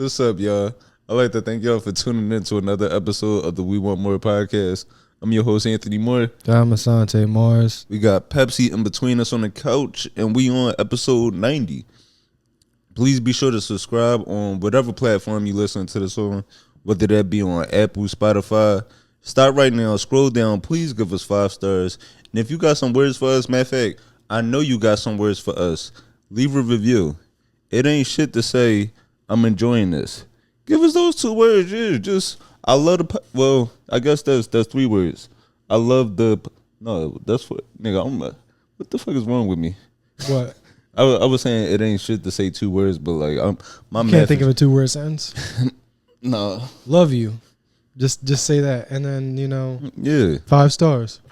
What's up, y'all? I'd like to thank y'all for tuning in to another episode of the We Want More podcast. I'm your host, Anthony Moore. I'm Asante Mars. We got Pepsi in between us on the couch, and we on episode 90. Please be sure to subscribe on whatever platform you listen to this on, whether that be on Apple, Spotify. Start right now, scroll down, please give us 5 stars. And if you got some words for us, matter of fact, I know you got some words for us. Leave a review. It ain't shit to say, I'm enjoying this. Give us those 2 words, yeah. Just, I love the, I guess that's 3 words. I love that's what, nigga, what the fuck is wrong with me? What? I was saying it ain't shit to say 2 words, but like, Can't think of a 2-word sentence? No. Love you. Just say that, and then, Yeah. 5 stars.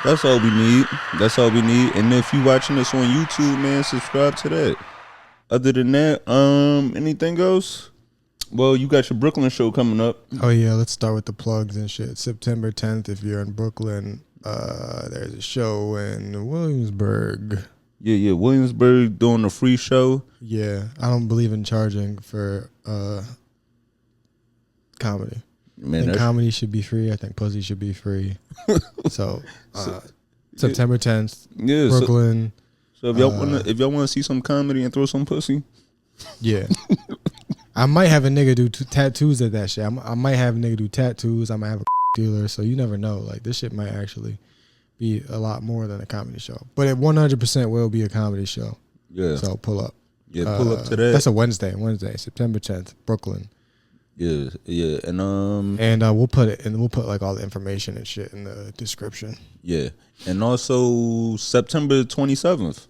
That's all we need. And if you watching this on YouTube, man, subscribe to that. Other than that, anything else? Well, you got your Brooklyn show coming up. Oh yeah, let's start with the plugs and shit. September 10th, if you're in Brooklyn, there's a show in Williamsburg. Yeah, Williamsburg doing a free show. Yeah, I don't believe in charging for comedy. Man, comedy should be free. I think pussy should be free. So September 10th, yeah, Brooklyn. So if y'all wanna see some comedy and throw some pussy, yeah. I might have a nigga do tattoos at that shit. I might have a nigga do tattoos. I might have a dealer. So you never know. Like, this shit might actually be a lot more than a comedy show. But it 100% will be a comedy show. Yeah. So pull up. Yeah, pull up to that. That's a Wednesday, September 10th, Brooklyn. Yeah, and we'll put it, and we'll put like all the information and shit in the description. Yeah, and also September 27th,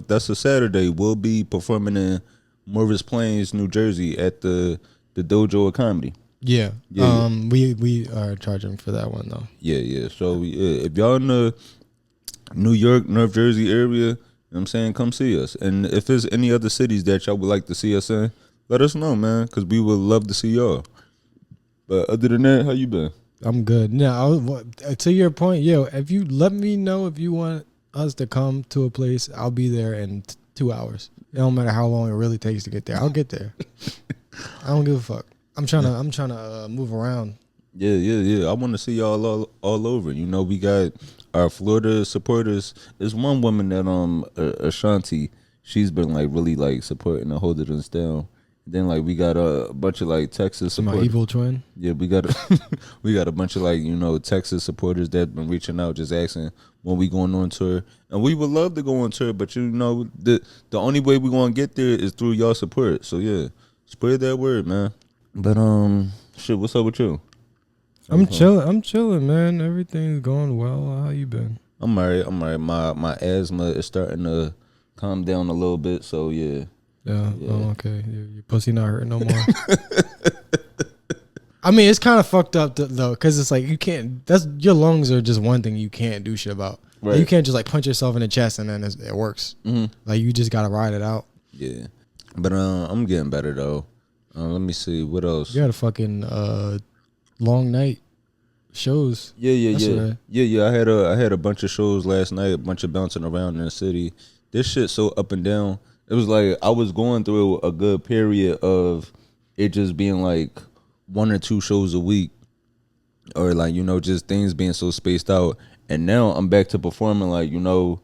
that's a Saturday. We'll be performing in Morris Plains, New Jersey, at the Dojo of Comedy. Yeah. We are charging for that one though. Yeah. So if y'all in the New York, North Jersey area, you know what I'm saying, come see us. And if there's any other cities that y'all would like to see us in, let us know, man, because we would love to see y'all. But other than that, how you been? I'm good. Now, to your point, if you let me know if you want us to come to a place, I'll be there in 2 hours. It don't matter how long it really takes to get there. I'll get there. I don't give a fuck. I'm trying to move around. Yeah. I want to see y'all all over. You know, we got our Florida supporters. There's one woman that Asante, she's been like really like supporting and holding us down. Then like we got a bunch of like Texas supporters. My evil twin. Yeah, we got a bunch of like Texas supporters that been reaching out, just asking when we going on tour, and we would love to go on tour, but the only way we gonna get there is through y'all support. So yeah, spread that word, man. But shit, what's up with you? I'm chilling, man. Everything's going well. How you been? I'm alright. My asthma is starting to calm down a little bit. So yeah. Yeah. Oh, okay. Your pussy not hurting no more. I mean, it's kind of fucked up though, because it's like you can't. Your lungs are just one thing you can't do shit about. Right. Like, you can't just like punch yourself in the chest and then it works. Mm-hmm. Like, you just gotta ride it out. Yeah. But I'm getting better though. Let me see what else. You had a fucking long night shows. Yeah. I had a bunch of shows last night. A bunch of bouncing around in the city. This shit so up and down. It was like I was going through a good period of it just being like 1 or 2 shows a week, or like just things being so spaced out. And now I'm back to performing like 2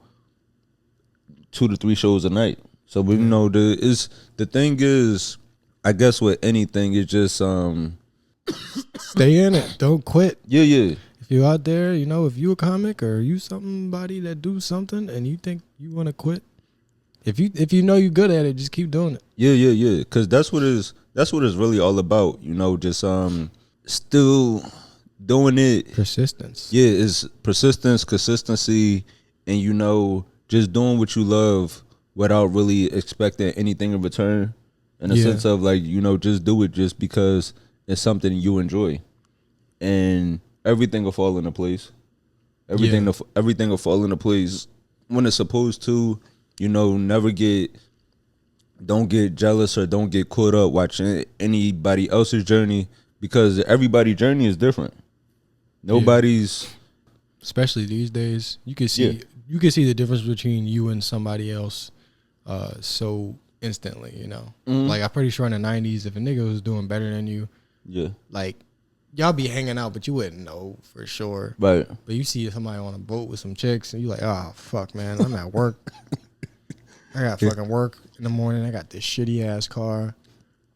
to 3 shows a night. So we the thing is, I guess with anything, it's just stay in it, don't quit. Yeah. If you're out there, if you a comic or you somebody that do something and you think you want to quit. If you know you're good at it, just keep doing it. Yeah. Because that's what it's really all about. Just still doing it. Persistence. Yeah, it's persistence, consistency, and just doing what you love without really expecting anything in return. In the sense of like just do it just because it's something you enjoy, and everything will fall into place. Everything will fall into place when it's supposed to. Don't get jealous or don't get caught up watching anybody else's journey, because everybody's journey is different. Nobody's, especially these days, you can see the difference between you and somebody else so instantly, you know. Like I'm pretty sure in the 90s, if a nigga was doing better than you, like y'all be hanging out, but you wouldn't know for sure. Right. But you see somebody on a boat with some chicks, and you like, oh fuck, man, I'm at work. I got fucking work in the morning. I got this shitty ass car.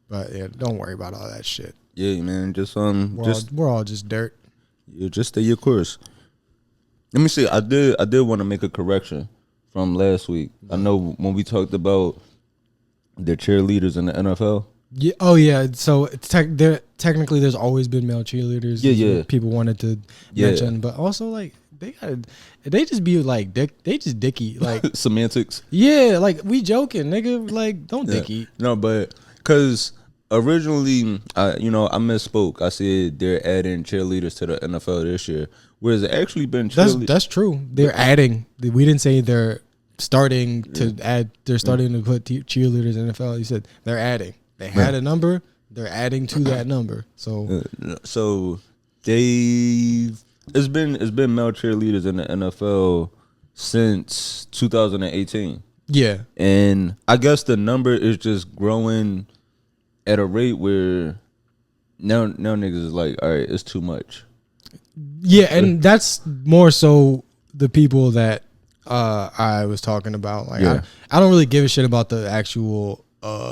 But yeah, don't worry about all that shit. Yeah, man. Just we're all just dirt. You just stay your course. Let me see. I did want to make a correction from last week. I know when we talked about the cheerleaders in the NFL. Yeah. Oh yeah. So technically, there's always been male cheerleaders. Yeah. People wanted to mention, but also like they just be like they just dicky like semantics. Yeah, like we joking, nigga. Like don't dicky. No, but because originally, I misspoke. I said they're adding cheerleaders to the NFL this year, whereas it actually been cheerleaders. That's true. They're adding. We didn't say they're starting to add. They're starting to put cheerleaders in the NFL. You said they're adding. They had a number. They're adding to that number. So it's been male cheerleaders in the NFL since 2018. Yeah, and I guess the number is just growing at a rate where now niggas is like, all right, it's too much. Yeah, and that's more so the people that I was talking about. Like, I don't really give a shit about the actual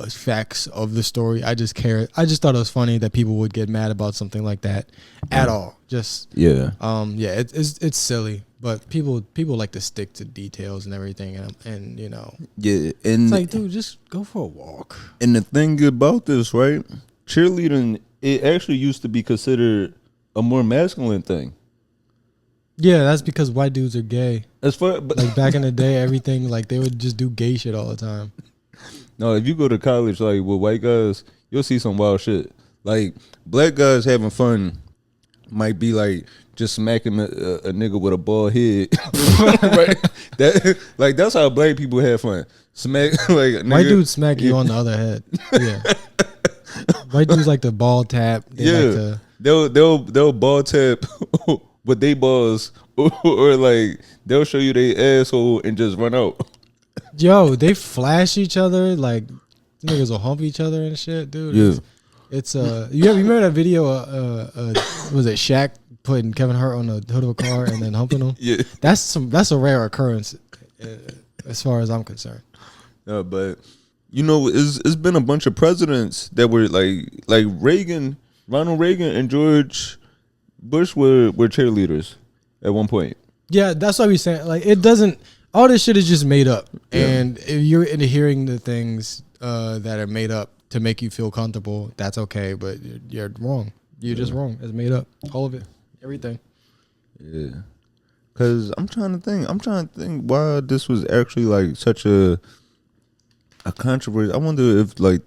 facts of the story. I just thought it was funny that people would get mad about something like that at all. Just it's silly, but people like to stick to details and everything, and you know, and it's like, dude, just go for a walk. And the thing about this, right, cheerleading, it actually used to be considered a more masculine thing. Yeah, that's because white dudes are gay. Like back in the day, everything like they would just do gay shit all the time. No, if you go to college like with white guys, you'll see some wild shit. Like black guys having fun might be like just smacking a nigga with a bald head, right? That's how black people have fun. Smack like white dudes smack you on the other head. Yeah, white dudes like the ball tap. They'll ball tap with they balls, or like they'll show you their asshole and just run out. Yo, they flash each other like niggas will hump each other and shit, dude. Yeah. It's you remember that video? Was it Shaq putting Kevin Hart on the hood of a car and then humping him? Yeah, that's a rare occurrence, as far as I'm concerned. But you know, it's been a bunch of presidents that were like Reagan, Ronald Reagan, and George Bush were cheerleaders at one point. Yeah, that's what we're saying. Like it doesn't. All this shit is just made up, and if you're into hearing the things that are made up to make you feel comfortable, that's okay. But you're wrong. You're just wrong. It's made up. All of it. Everything. Yeah. Cause I'm trying to think why this was actually like such a controversy. I wonder if like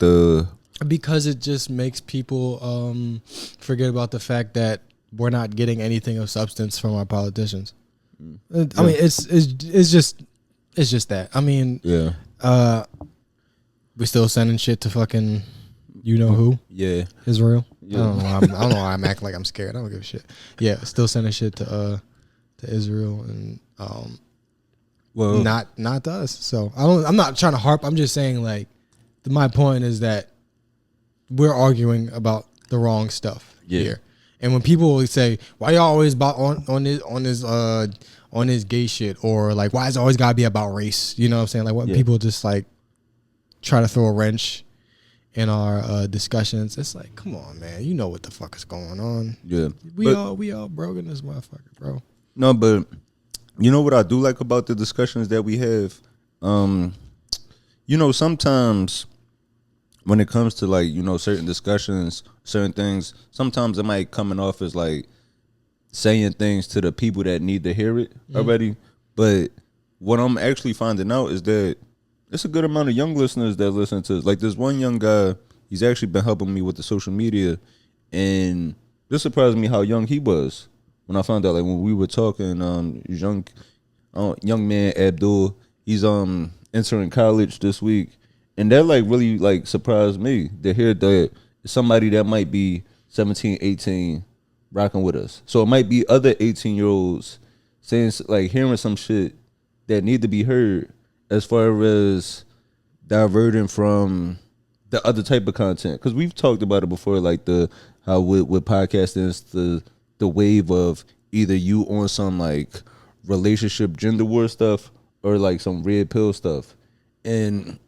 because it just makes people forget about the fact that we're not getting anything of substance from our politicians. I mean, it's just that. I mean, we still sending shit to fucking, you know who? Yeah, Israel. Yeah. I don't know why I'm acting like I'm scared. I don't give a shit. Yeah, still sending shit to Israel and not to us. So I'm not trying to harp. I'm just saying like my point is that we're arguing about the wrong stuff here. And when people say, "Why y'all always about on this gay shit?" or like, "Why is it always gotta be about race?" You know what I'm saying? Like, what people just like try to throw a wrench in our discussions. It's like, come on, man, you know what the fuck is going on? Yeah, we all broken this motherfucker, bro. No, but you know what I do like about the discussions that we have. You know, sometimes when it comes to like, you know, certain discussions, certain things, sometimes it might coming off as like saying things to the people that need to hear it already. But what I'm actually finding out is that it's a good amount of young listeners that listen to like this one young guy. He's actually been helping me with the social media, and this surprised me how young he was when I found out. Like when we were talking, young man Abdul, he's entering college this week. And that like really like surprised me to hear that somebody that might be 17, 18 rocking with us. So it might be other 18-year-olds saying like hearing some shit that need to be heard as far as diverting from the other type of content, because we've talked about it before, like how with podcasting, it's the wave of either you on some like relationship gender war stuff or like some red pill stuff, and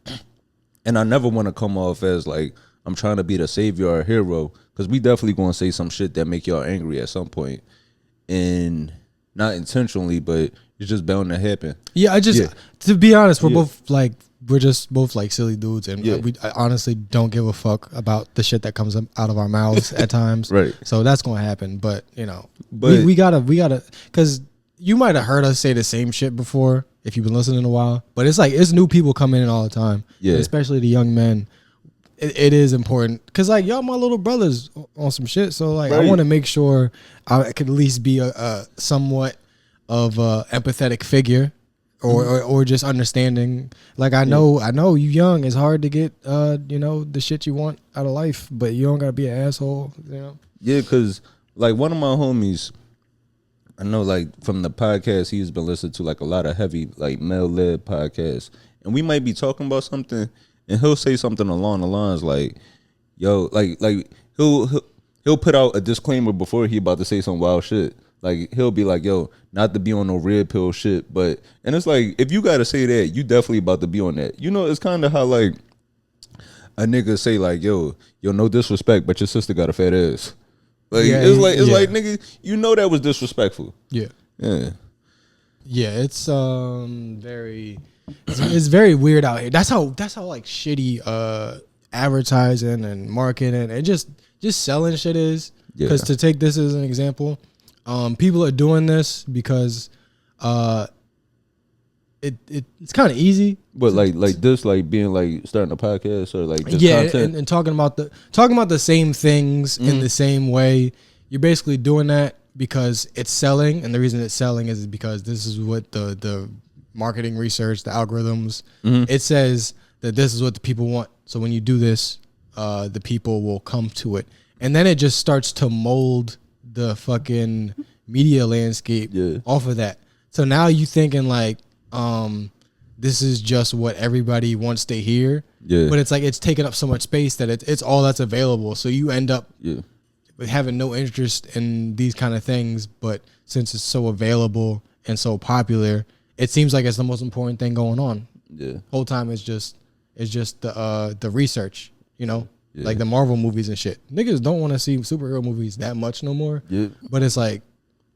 I never want to come off as like I'm trying to be the savior or hero, because we definitely gonna say some shit that make y'all angry at some point, and not intentionally, but it's just bound to happen. Yeah, to be honest, we're just both like silly dudes, and I honestly don't give a fuck about the shit that comes out of our mouths at times. Right. So that's gonna happen, but we gotta, because you might have heard us say the same shit before if you've been listening a while, but it's like it's new people coming in all the time. Yeah. Especially the young men. It is important because like y'all my little brothers on some shit, so like I want to make sure I could at least be a somewhat of a empathetic figure. Or just understanding. Like I know you young. It's hard to get the shit you want out of life, but you don't gotta be an asshole. Yeah, cause like one of my homies, I know like from the podcast he's been listening to like a lot of heavy like male led podcasts, and we might be talking about something, and he'll say something along the lines like, "Yo, like he'll put out a disclaimer before he about to say some wild shit." Like he'll be like, "Yo, not to be on no red pill shit," but and it's like if you gotta say that, you definitely about to be on that. It's kind of how like a nigga say like, "Yo, no disrespect, but your sister got a fat ass." Like it's like nigga, that was disrespectful. Yeah. It's very, it's very weird out here. That's how like shitty advertising and marketing and just selling shit is. Because to take this as an example. People are doing this because it's kind of easy. But like this, like being like starting a podcast or like just content. And talking about the same things in the same way. You're basically doing that because it's selling, and the reason it's selling is because this is what the marketing research, the algorithms, it says that this is what the people want. So when you do this, the people will come to it, and then it just starts to mold the fucking media landscape off of that. So now you thinking like this is just what everybody wants to hear, but it's like it's taking up so much space that it's all that's available, so you end up with having no interest in these kind of things, but since it's so available and so popular, it seems like it's the most important thing going on. Whole time it's just the research, like the Marvel movies and shit. Niggas don't want to see superhero movies that much no more. But it's like,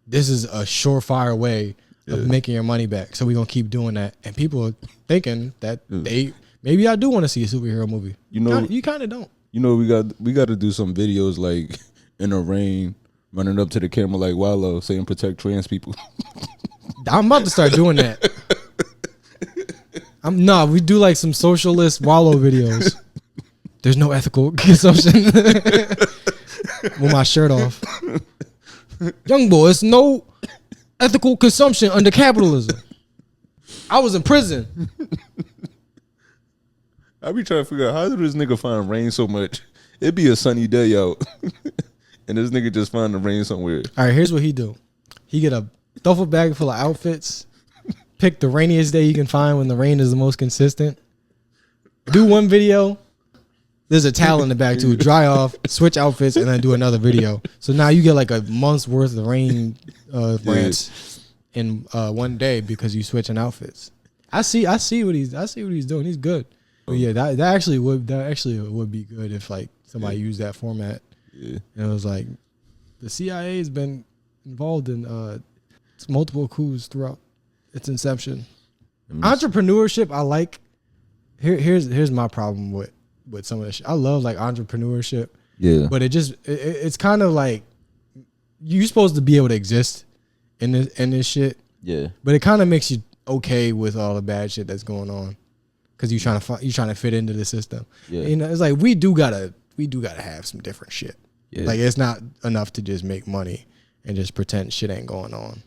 this is a surefire way of making your money back. So we're going to keep doing that. And people are thinking that maybe I do want to see a superhero movie. You kind of don't. We got to do some videos like in the rain, running up to the camera like Wallow saying protect trans people. I'm about to start doing that. We do like some socialist Wallow videos. There's no ethical consumption. With my shirt off. Young boy, it's no ethical consumption under capitalism. I was in prison. I be trying to figure out how did this nigga find rain so much? It'd be a sunny day out. And this nigga just find the rain somewhere. All right, here's what he do. He get a duffel bag full of outfits. Pick the rainiest day you can find when the rain is the most consistent. Do one video. There's a towel in the back too. Dry off, switch outfits, and then do another video. So now you get like a month's worth of rain rants in one day because you switching outfits. I see what he's doing. He's good. But yeah, that actually would be good if like somebody used that format. And it was like the CIA has been involved in multiple coups throughout its inception. Entrepreneurship, I like. Here's my problem with some of this shit. I love like entrepreneurship. But it's kind of like you're supposed to be able to exist in this shit. But it kind of makes you okay with all the bad shit that's going on because you're trying to fit into the system. It's like we do gotta have some different shit. Like it's not enough to just make money and just pretend shit ain't going on.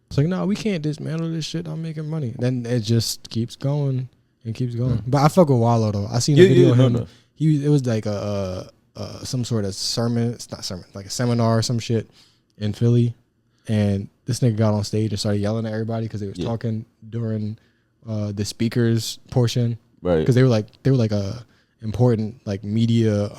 It's like, no, we can't dismantle this shit. I'm making money. Then it just keeps going and keeps going. But I fuck with Wallow though. I seen a video of him. It was like some sort of sermon. It's not sermon, like a seminar or some shit in Philly. And this nigga got on stage and started yelling at everybody because they was talking during the speakers portion. Right. Because they were like a important like media.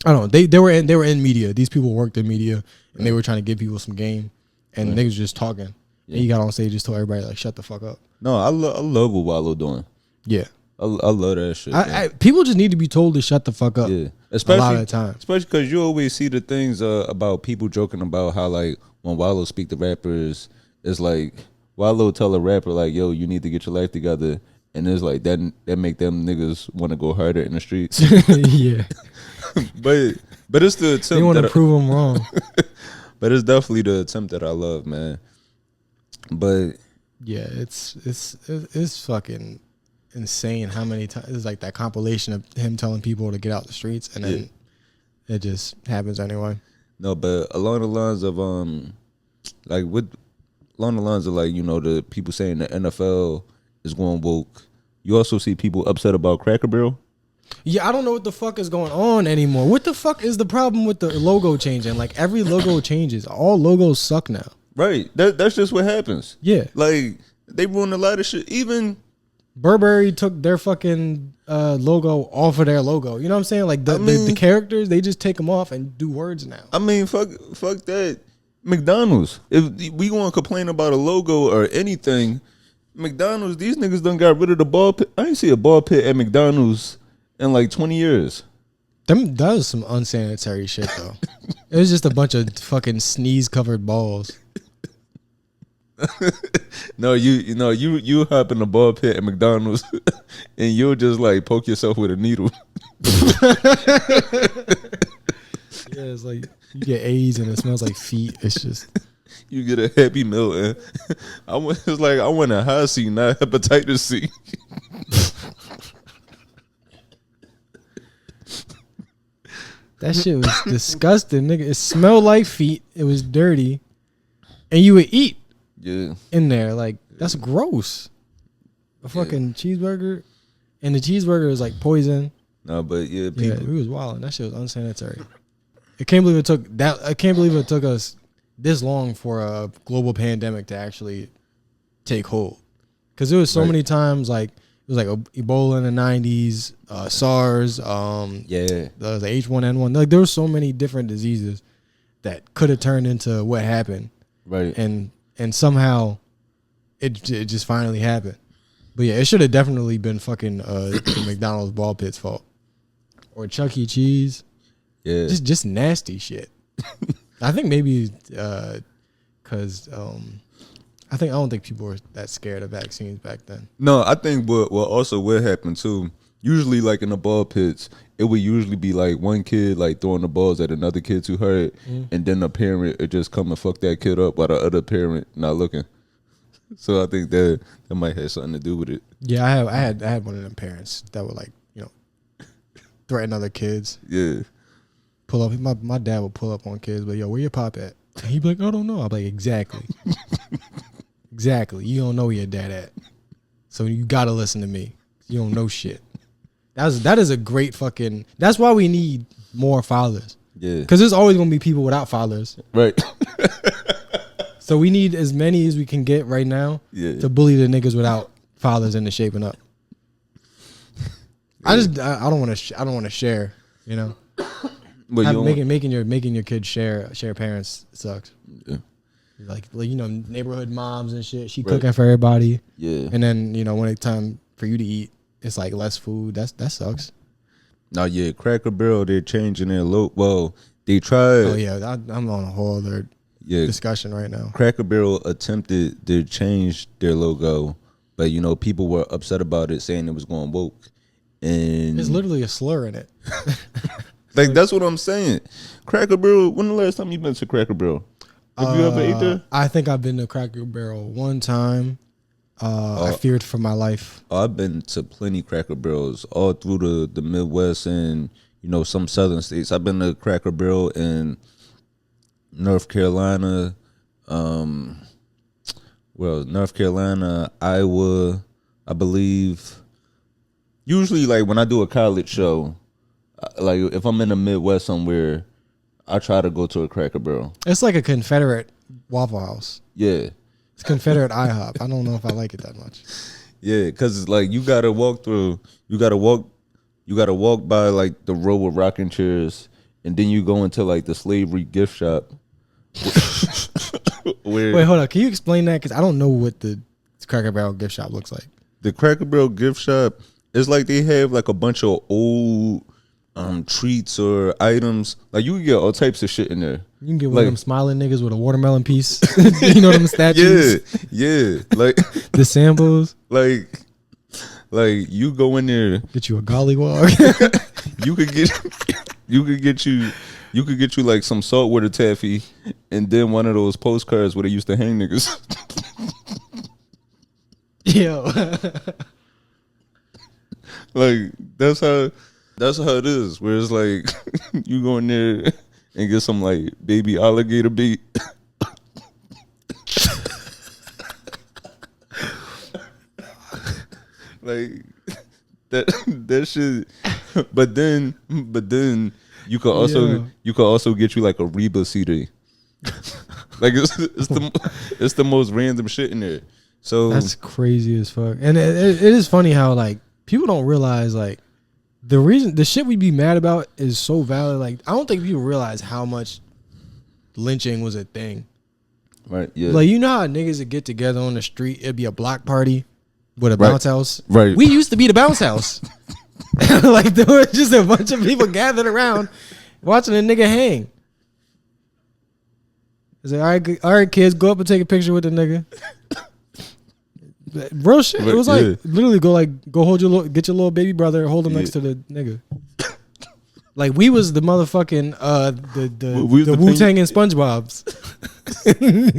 I don't know. They were in media. These people worked in media, and they were trying to give people some game, and niggas just talking. Yeah. And he got on stage, just told everybody like, "Shut the fuck up." No, I love what Wallow doing. Yeah, I love that shit. People just need to be told to shut the fuck up. Yeah, especially a lot of the time. Especially because you always see the things about people joking about how like when Wallow speak to rappers, it's like Wallow tell a rapper like, "Yo, you need to get your life together," and it's like that make them niggas want to go harder in the streets. Yeah, but it's the attempt. They want to prove them wrong. But it's definitely the attempt that I love, man. But yeah, it's fucking insane how many times it's like that compilation of him telling people to get out the streets, and then it just happens anyway. No, but along the lines of like you know, the people saying the NFL is going woke. You also see people upset about Cracker Barrel. Yeah, I don't know what the fuck is going on anymore. What the fuck is the problem with the logo changing? Like every logo changes. All logos suck now. Right. That's just what happens. Yeah. Like they ruined a lot of shit. Even Burberry took their fucking logo off of their logo. You know what I'm saying? Like the characters, they just take them off and do words now. I mean, fuck that. McDonald's. If we want to complain about a logo or anything, McDonald's, these niggas done got rid of the ball pit. I ain't see a ball pit at McDonald's in like 20 years. That was some unsanitary shit though. It was just a bunch of fucking sneeze covered balls. No, you hop in the ball pit at McDonald's and you'll just like poke yourself with a needle. Yeah, it's like you get AIDS and it smells like feet. It's just you get a Happy Meal and I want a high C, not hepatitis C. That shit was disgusting, nigga. It smelled like feet. It was dirty, and you would eat. Yeah. In there, like that's gross. A fucking cheeseburger, and the cheeseburger was like poison. No, but yeah, people. Yeah, we was wilding. That shit was unsanitary. I can't believe it took us this long for a global pandemic to actually take hold. Because there was so many times like it was like Ebola in the 90s, SARS, the H1N1. Like there were so many different diseases that could have turned into what happened. Right. And somehow it just finally happened. But yeah, it should have definitely been fucking the McDonald's ball pit's fault. Or Chuck E. Cheese. Yeah. Just nasty shit. I think maybe because I don't think people were that scared of vaccines back then. No, I think what happened too. Usually, like in the ball pits, it would usually be like one kid like throwing the balls at another kid too hard, and then the parent would just come and fuck that kid up while the other parent not looking. So I think that might have something to do with it. Yeah, I had one of them parents that would like threaten other kids. Yeah, pull up. My dad would pull up on kids, but yo, where your pop at? And he'd be like, I don't know. I'd be like, exactly. Exactly. You don't know where your dad at. So you gotta listen to me. You don't know shit. That is a great fucking. That's why we need more fathers. Yeah. Because there's always gonna be people without fathers. Right. So we need as many as we can get right now to bully the niggas without fathers into shaping up. Yeah. I don't want to share. You know. But making your kids share parents sucks. Yeah. Like neighborhood moms and shit. She cooking for everybody. Yeah. And then when it's time for you to eat, it's like less food. That sucks. No, yeah, Cracker Barrel, they're changing their look. Well, they tried. Oh yeah, I'm on a whole other discussion right now. Cracker Barrel attempted to change their logo, but people were upset about it, saying it was going woke. And there's literally a slur in it. Like that's what I'm saying. Cracker Barrel. When the last time you been to Cracker Barrel? Have you ever ate there? I think I've been to Cracker Barrel one time. I feared for my life. I've been to plenty Cracker Barrels all through the Midwest and some southern states. I've been to Cracker Barrel in North Carolina, North Carolina, Iowa, I believe. Usually, like when I do a college show, like if I'm in the Midwest somewhere, I try to go to a Cracker Barrel. It's like a Confederate Waffle House. Yeah. It's Confederate IHOP. I don't know if I like it that much. Yeah, because like you gotta walk by like the row of rocking chairs, and then you go into like the slavery gift shop. Where Wait, hold on. Can you explain that? Because I don't know what the Cracker Barrel gift shop looks like. the Cracker Barrel gift shop is like they have like a bunch of old treats or items. Like you can get all types of shit in there. You can get one Like- of them smiling niggas with a watermelon piece. You know them statues? Yeah. Like The samples. like you go in there, Get you a gollywog. you could get you like some saltwater taffy and then one of those postcards where they used to hang niggas. Yo. Like that's how it is. Where it's like you go in there and get some like baby alligator bait. Like that shit. But then you could also get you like a Reba CD. Like it's the most random shit in there. So That's crazy as fuck. And it is funny how like people don't realize like the shit we be mad about is so valid. Like I don't think people realize how much lynching was a thing. right, yeah. Like you know how niggas would get together on the street, it'd be a block party with a bounce house. Right. We used to be the bounce house. Like there was just a bunch of people gathered around watching a nigga hang. It's like, all right, kids, go up and take a picture with the nigga. Real shit. It was like literally go hold get your little baby brother, hold him next to the nigga. Like we was the motherfucking the Wu Tang and SpongeBob's.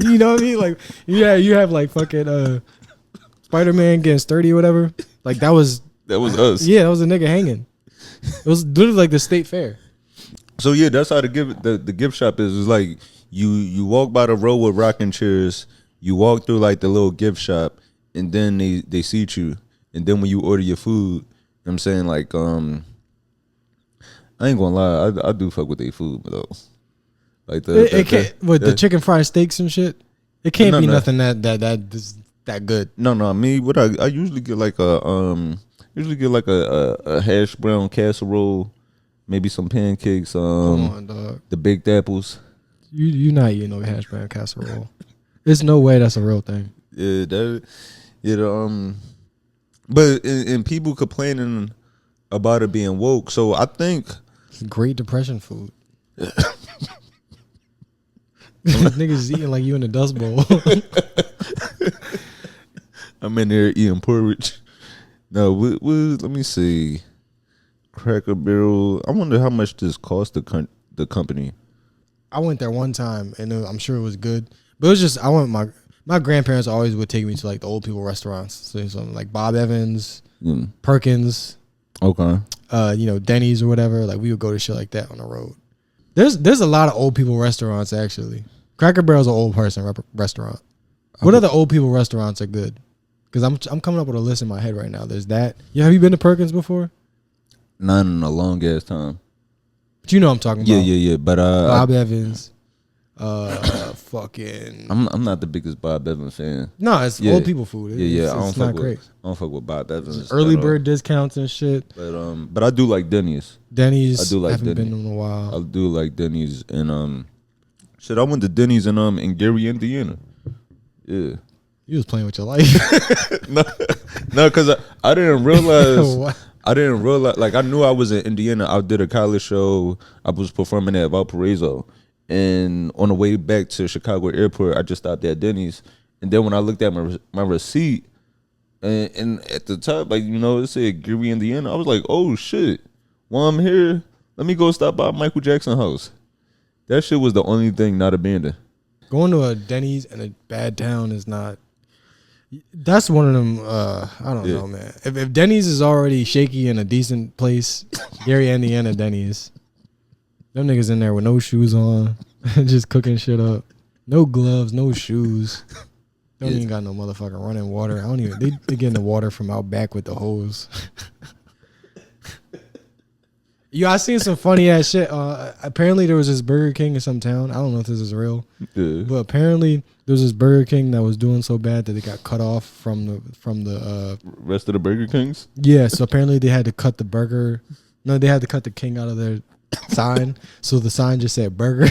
You know what I mean? Like you have like fucking Spider-Man getting sturdy or whatever. Like that was us. Yeah, that was a nigga hanging. It was literally like the state fair. So yeah, that's how the gift shop is. It's like you walk by the row with rocking chairs, you walk through like the little gift shop, and then they seat you. And then when you order your food, you know what I'm saying, like I ain't gonna lie, I do fuck with their food though. Like the chicken fried steaks and shit. It can't be nothing that good. No, me what I usually get like a hash brown casserole, maybe some pancakes, Come on, dog. the baked apples. You not eating no hash brown casserole. There's no way that's a real thing. Yeah, but and people complaining about it being woke. So I think Great Depression food. Niggas eating like you in a dust bowl. I'm in there eating porridge. No, let me see. Cracker Barrel. I wonder how much this cost the company. I went there one time and I'm sure it was good, but it was just my grandparents always would take me to like the old people restaurants, so something like Bob Evans, Perkins, Okay. Denny's or whatever. Like we would go to shit like that on the road. There's a lot of old people restaurants actually. Cracker Barrel's an old person restaurant. What other old people restaurants are good? Because I'm coming up with a list in my head right now. There's that. Yeah, have you been to Perkins before? Not in a long ass time. But you know what I'm talking about. Yeah. But Bob Evans. Fucking. I'm not the biggest Bob Evans fan. No, it's old people food. It's not great. I don't fuck with Bob Evans. Early bird discounts and shit. But I do like Denny's. Denny's. I do like haven't Denny's. been in a while. I do like Denny's and shit. I went to Denny's in Gary, Indiana. Yeah. You was playing with your life. No, because I didn't realize. What? I didn't realize. Like I knew I was in Indiana. I did a college show. I was performing at Valparaiso, and on the way back to Chicago Airport, I just stopped at Denny's. And then when I looked at my receipt, and at the top, like it said Gary, Indiana. I was like, oh shit. While I'm here, let me go stop by Michael Jackson house. That shit was the only thing not abandoned. Going to a Denny's in a bad town is not. That's one of them. I don't know, man. If Denny's is already shaky in a decent place, Gary, Indiana Denny's, them niggas in there with no shoes on, just cooking shit up, no gloves, no shoes. Don't even got no motherfucking running water. I don't even. They getting the water from out back with the hose. Yo, I seen some funny ass shit. Apparently there was this Burger King in some town. I don't know if this is real, but apparently there was this Burger King that was doing so bad that it got cut off from the rest of the Burger Kings. Yeah, so apparently they had to cut the burger. No, they had to cut the King out of their sign, so the sign just said burger.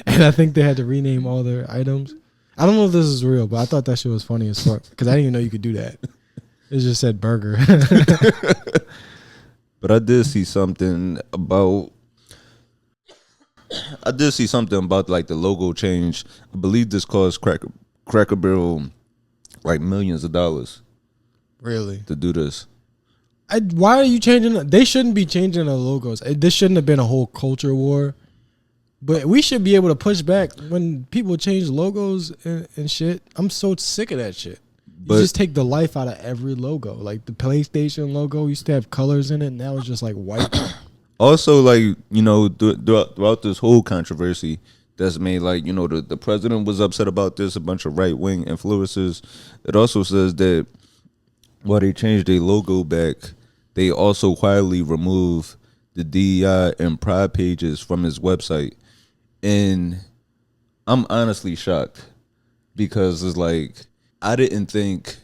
And I think they had to rename all their items. I don't know if this is real, but I thought that shit was funny as fuck because I didn't even know you could do that. It just said burger. But I did see something about like the logo change. I believe this cost Cracker Barrel like millions of dollars. Really? To do this. Why are you changing? They shouldn't be changing the logos. This shouldn't have been a whole culture war. But we should be able to push back when people change logos and shit. I'm so sick of that shit. You just take the life out of every logo. Like the PlayStation logo used to have colors in it. Now it's just like white. Also, like, you know, throughout this whole controversy that's made, like, you know, the president was upset about this, a bunch of right-wing influencers. It also says that while they changed their logo back, they also quietly removed the DEI and Pride pages from his website. And I'm honestly shocked because it's like, I didn't think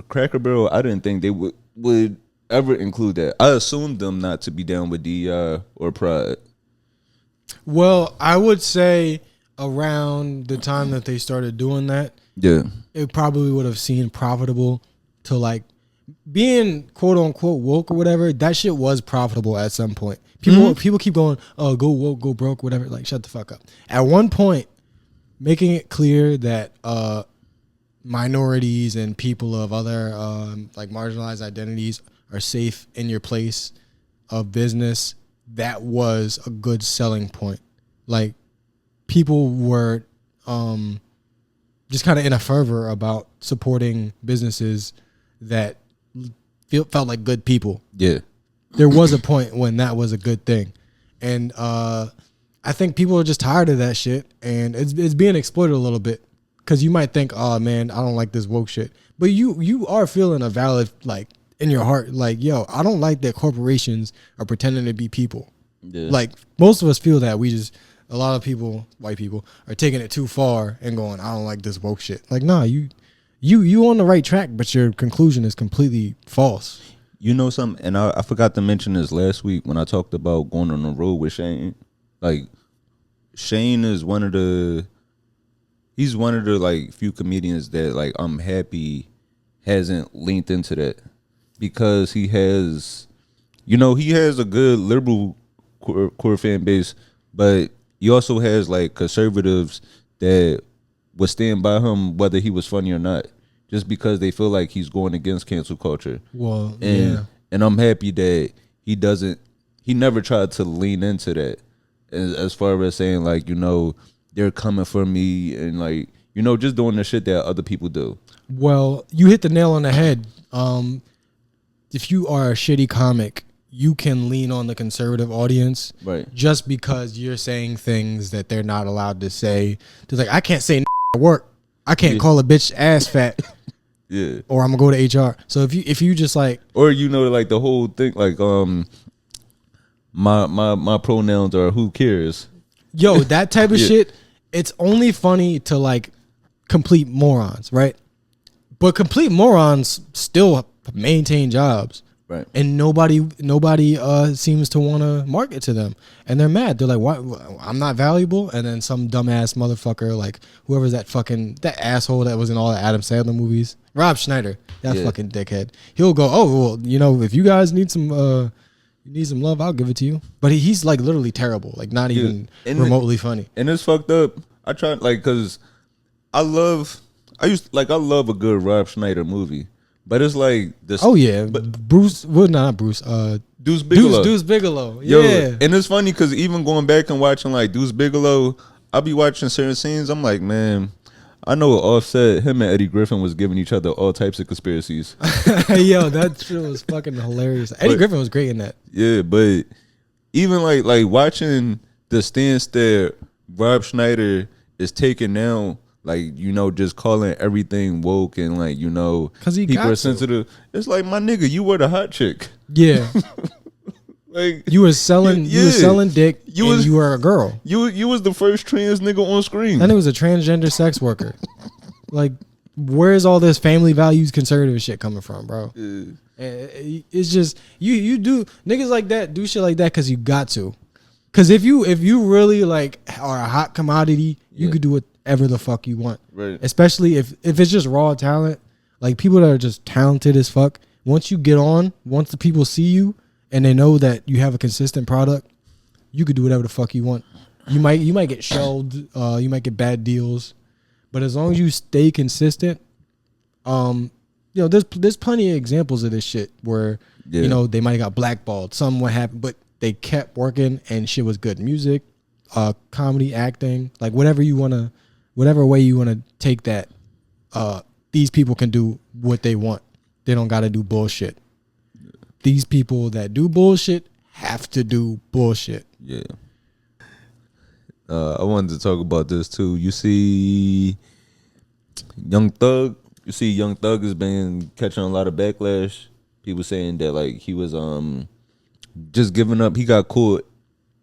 Cracker Barrel, I didn't think they would ever include that. I assumed them not to be down with DEI or Pride. Well, I would say around the time that they started doing that, yeah, it probably would have seemed profitable to like being quote unquote woke or whatever. That shit was profitable at some point. People keep going, oh, go woke, go broke, whatever. Like, shut the fuck up. At one point, making it clear that minorities and people of other like marginalized identities are safe in your place of business, that was a good selling point. Like, people were just kind of in a fervor about supporting businesses that felt like good people. Yeah. There was a point when that was a good thing. And I think people are just tired of that shit, and it's being exploited a little bit. Because you might think, oh, man, I don't like this woke shit. But you are feeling a valid, like, in your heart, like, yo, I don't like that corporations are pretending to be people. Yeah. Like, most of us feel that. A lot of people, white people, are taking it too far and going, I don't like this woke shit. Like, nah, you on the right track, but your conclusion is completely false. You know something, and I forgot to mention this last week when I talked about going on the road with Shane. Like, Shane is he's one of the like few comedians that like I'm happy hasn't leaned into that, because he has a good liberal core fan base, but he also has like conservatives that would stand by him whether he was funny or not, just because they feel like he's going against cancel culture. Well, and I'm happy that he never tried to lean into that as far as saying like, you know, they're coming for me and like, you know, just doing the shit that other people do. Well, you hit the nail on the head. If you are a shitty comic, you can lean on the conservative audience, right? Just because you're saying things that they're not allowed to say. Just like, I can't say at work. I can't call a bitch ass fat. Yeah. Or I'm gonna go to HR. So if you just like, or you know, like the whole thing, like my pronouns are who cares. Yo, that type of shit. It's only funny to like complete morons, right? But complete morons still maintain jobs. Right. And nobody seems to want to market to them, and they're mad. They're like, "What? I'm not valuable." And then some dumbass motherfucker, like whoever's that asshole that was in all the Adam Sandler movies, Rob Schneider, that fucking dickhead. He'll go, "Oh, well, you know, if you guys need some love, I'll give it to you." But he's like literally terrible, like not even remotely funny. And it's fucked up. I try like, cause I love a good Rob Schneider movie. But it's like this. Oh yeah, but Bruce. Well, not Bruce. Deuce Bigelow. Deuce Bigelow. Yo, yeah. And it's funny because even going back and watching like Deuce Bigelow, I'll be watching certain scenes. I'm like, man, I know Offset, him and Eddie Griffin was giving each other all types of conspiracies. Yo, that shit was fucking hilarious. Eddie Griffin was great in that. Yeah, but even like watching the stance that Rob Schneider is taking now. Like, you know, just calling everything woke and like, you know, because people are sensitive. It's like, my nigga, you were the hot chick. Yeah. Like You were selling, you were selling dick. You were a girl. You was the first trans nigga on screen. And it was a transgender sex worker. Like, where's all this family values conservative shit coming from, bro? It's just you do niggas like that do shit like that because you got to. Because if you really like are a hot commodity, you could do whatever the fuck you want. Right. Especially if it's just raw talent. Like people that are just talented as fuck. Once you get on, once the people see you and they know that you have a consistent product, you could do whatever the fuck you want. You might get shelved, you might get bad deals, but as long as you stay consistent, there's plenty of examples of this shit where they might have got blackballed, something what happened, but they kept working and shit was good. Music, comedy, acting, like whatever way you wanna take that. These people can do what they want. They don't gotta do bullshit. These people that do bullshit have to do bullshit. Yeah. I wanted to talk about this too. You see Young Thug has been catching a lot of backlash. People saying that like he was just giving up. He got caught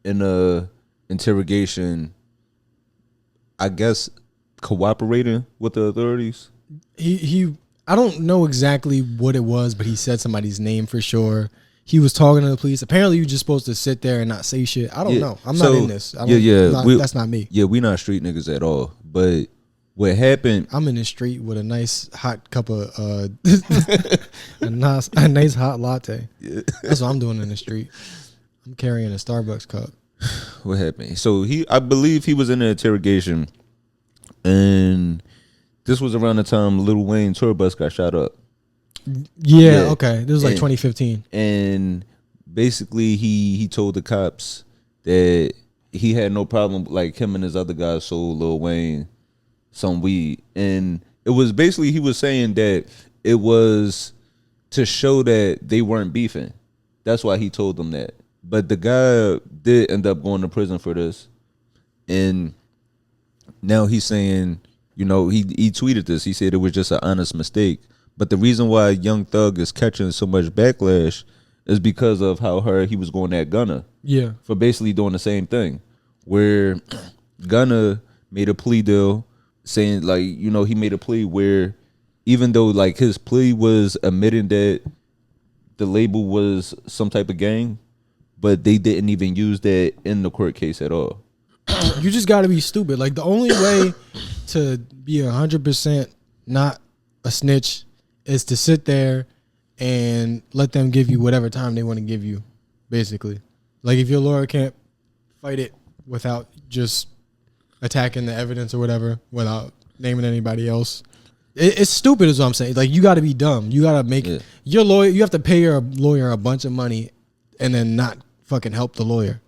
in a interrogation, I guess cooperating with the authorities. He I don't know exactly what it was, but he said somebody's name for sure. He was talking to the police. Apparently, you're just supposed to sit there and not say shit. I don't know. I'm not in this. That's not me. Yeah, we not street niggas at all. But what happened? I'm in the street with a nice hot cup of a nice hot latte. Yeah. That's what I'm doing in the street. I'm carrying a Starbucks cup. What happened? So I believe he was in an interrogation, and this was around the time Lil Wayne tour bus got shot up. Yeah, okay. This was like 2015. And basically he told the cops that he had no problem, like him and his other guys sold Lil Wayne some weed. And it was basically, he was saying that it was to show that they weren't beefing. That's why he told them that. But the guy did end up going to prison for this. And now he's saying, he tweeted this. He said it was just an honest mistake. But the reason why Young Thug is catching so much backlash is because of how he was going at Gunna. Yeah. For basically doing the same thing. Where Gunna made a plea deal saying, like, he made a plea where even though, like, his plea was admitting that the label was some type of gang, but they didn't even use that in the court case at all. You just got to be stupid. Like, the only way to be 100% not a snitch is to sit there and let them give you whatever time they want to give you, basically. Like, if your lawyer can't fight it without just attacking the evidence or whatever, without naming anybody else, it's stupid is what I'm saying. Like, you got to be dumb. You got to make your lawyer, you have to pay your lawyer a bunch of money and then not fucking help the lawyer.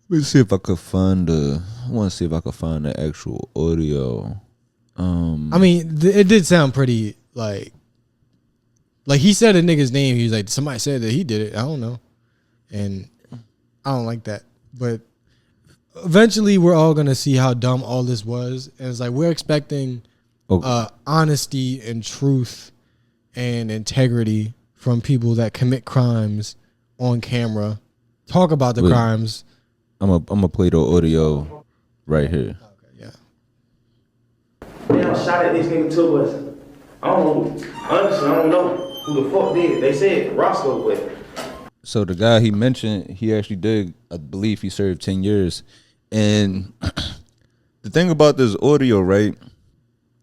Let's see if I could find I want to see if I could find the actual audio. I mean, it did sound pretty like he said a nigga's name. He was like, somebody said that he did it. I don't know. And I don't like that. But eventually we're all going to see how dumb all this was. And it's like, we're expecting honesty and truth and integrity from people that commit crimes on camera, talk about the crimes. I'm gonna play the audio right here. Okay, yeah. Damn, shot at this nigga too, but honestly, I don't know who the fuck did it. They said Roscoe, but. So the guy he mentioned, he actually did, I believe he served 10 years. And the thing about this audio, right,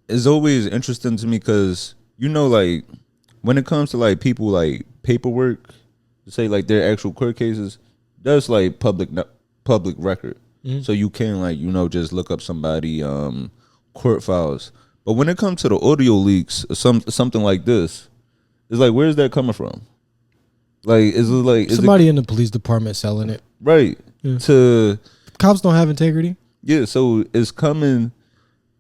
is always interesting to me because, like, when it comes to, like, people, like, paperwork, say, like, their actual court cases, that's, like, public record. Mm-hmm. So you can, like, just look up somebody court files. But when it comes to the audio leaks, something like this, it's like, where's that coming from? Like, is it like somebody in the police department selling it? Right. Yeah. To cops don't have integrity. Yeah, so it's coming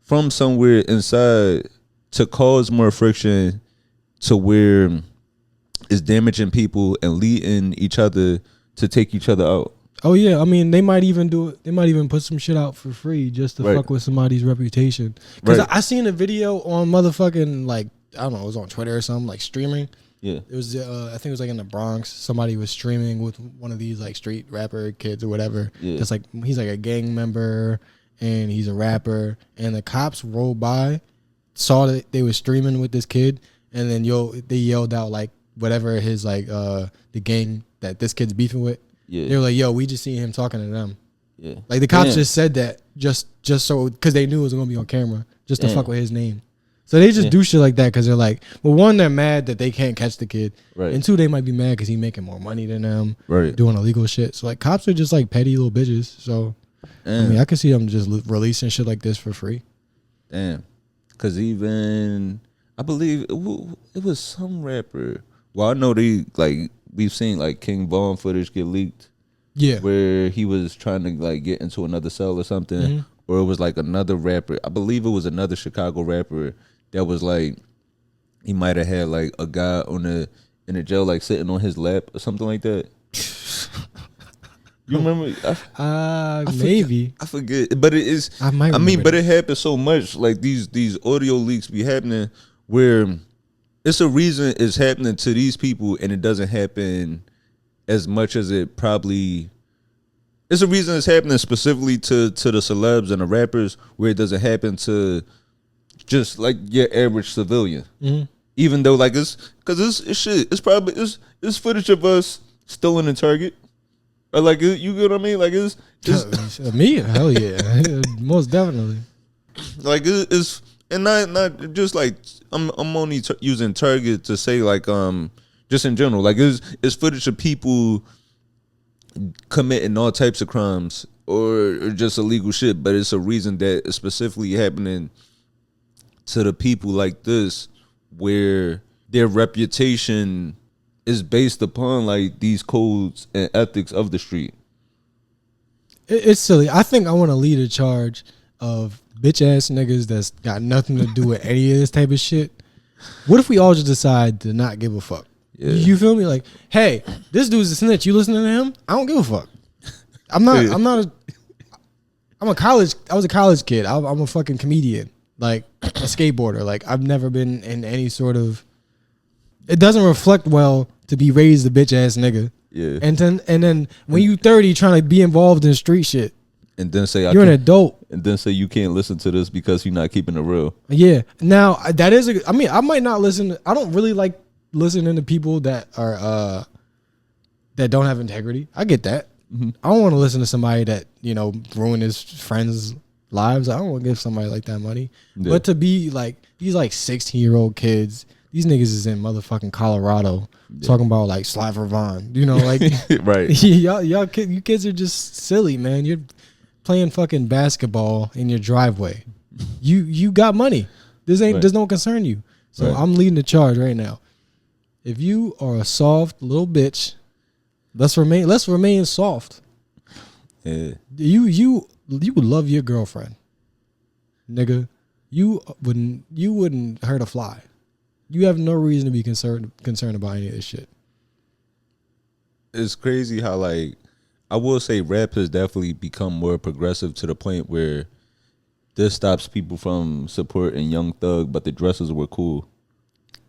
from somewhere inside to cause more friction to where it's damaging people and leading each other to take each other out. Oh yeah, I mean, they might even do it. They might even put some shit out for free just to fuck with somebody's reputation. Because I seen a video on motherfucking, like, I don't know, it was on Twitter or something, like streaming. Yeah. It was I think it was like in the Bronx. Somebody was streaming with one of these like street rapper kids or whatever. Yeah. That's like he's like a gang member and he's a rapper. And the cops rolled by, saw that they were streaming with this kid, and then they yelled out like whatever his like the gang that this kid's beefing with. Yeah. They were like, "Yo, we just seen him talking to them." Yeah. Like the cops Damn. just said that just so because they knew it was gonna be on camera, just to fuck with his name. So they just do shit like that because they're like, well, one, they're mad that they can't catch the kid, Right. and two, they might be mad because he's making more money than them, Right. doing illegal shit. So like, cops are just like petty little bitches. So I mean, I can see them just releasing shit like this for free. Damn. Because even, I believe it was some rapper. Well, I know we've seen like King Von footage get leaked. Yeah. Where he was trying to like get into another cell or something. Mm-hmm. Or it was like another rapper. I believe it was another Chicago rapper that was like, he might have had like a guy in the jail like sitting on his lap or something like that. You remember? Maybe. I forget, but it is. I might. I mean, remember but it happens so much. Like these audio leaks be happening where it's a reason it's happening to these people, and it doesn't happen as much as it probably. It's a reason it's happening specifically to the celebs and the rappers, where it doesn't happen to just like your average civilian. Mm-hmm. Even though like it's shit. It's footage of us stolen in Target. Or like you get what I mean? Like it's me? Hell yeah, most definitely. like it's and not just like I'm only using Target to say like just in general, like it's footage of people committing all types of crimes or just illegal shit, but it's a reason that it's specifically happening to the people like this, where their reputation is based upon like these codes and ethics of the street. It's silly. I think I want to lead a charge of bitch ass niggas that's got nothing to do with any of this type of shit. What if we all just decide to not give a fuck? Yeah. You feel me? Like, hey, this dude's a snitch. You listening to him? I don't give a fuck. I was a college kid. I'm a fucking comedian, like a skateboarder. Like I've never been in any sort of. It doesn't reflect well to be raised a bitch ass nigga. Yeah. And then when you 30 trying to be involved in street shit, And then say you're an adult. And then say you can't listen to this because you're not keeping it real. Yeah. Now that is I mean, I might not listen. I don't really like listening to people that are that don't have integrity. I get that. Mm-hmm. I don't want to listen to somebody that, ruin his friends' lives. I don't want to give somebody like that money. Yeah. But to be like these like 16-year-old kids, these niggas is in motherfucking Colorado talking about like Slaver Vaughn. Like Right. you kids are just silly, man. You're playing fucking basketball in your driveway. You got money. This don't concern you. So Right. I'm leading the charge right now. If you are a soft little bitch, let's remain soft. Yeah. You would love your girlfriend, nigga. You wouldn't hurt a fly. You have no reason to be concerned about any of this shit. It's crazy how like I will say rap has definitely become more progressive to the point where this stops people from supporting Young Thug, but the dresses were cool.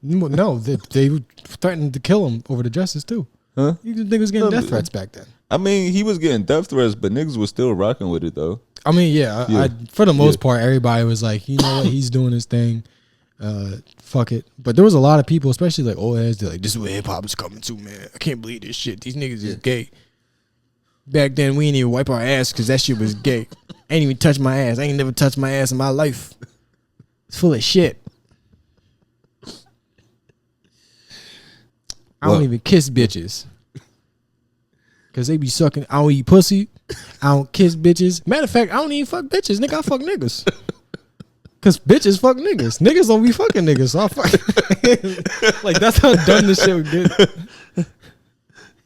No, they threatened to kill him over the dresses too. Huh? You think was getting death threats back then? I mean, he was getting death threats, but niggas was still rocking with it though. I mean, yeah. For the most part, everybody was like, you know what, he's doing his thing. Fuck it. But there was a lot of people, especially like old heads, they're like, this is where hip hop is coming to, man. I can't believe this shit. These niggas is gay. Back then, we didn't even wipe our ass because that shit was gay. I ain't even touch my ass. I ain't never touched my ass in my life. It's full of shit. I don't even kiss bitches. Cause they be sucking. I don't eat pussy. I don't kiss bitches. Matter of fact, I don't even fuck bitches. Nigga, I fuck niggas. Cause bitches fuck niggas. Niggas don't be fucking niggas. So I fuck. Like that's how dumb this shit would get.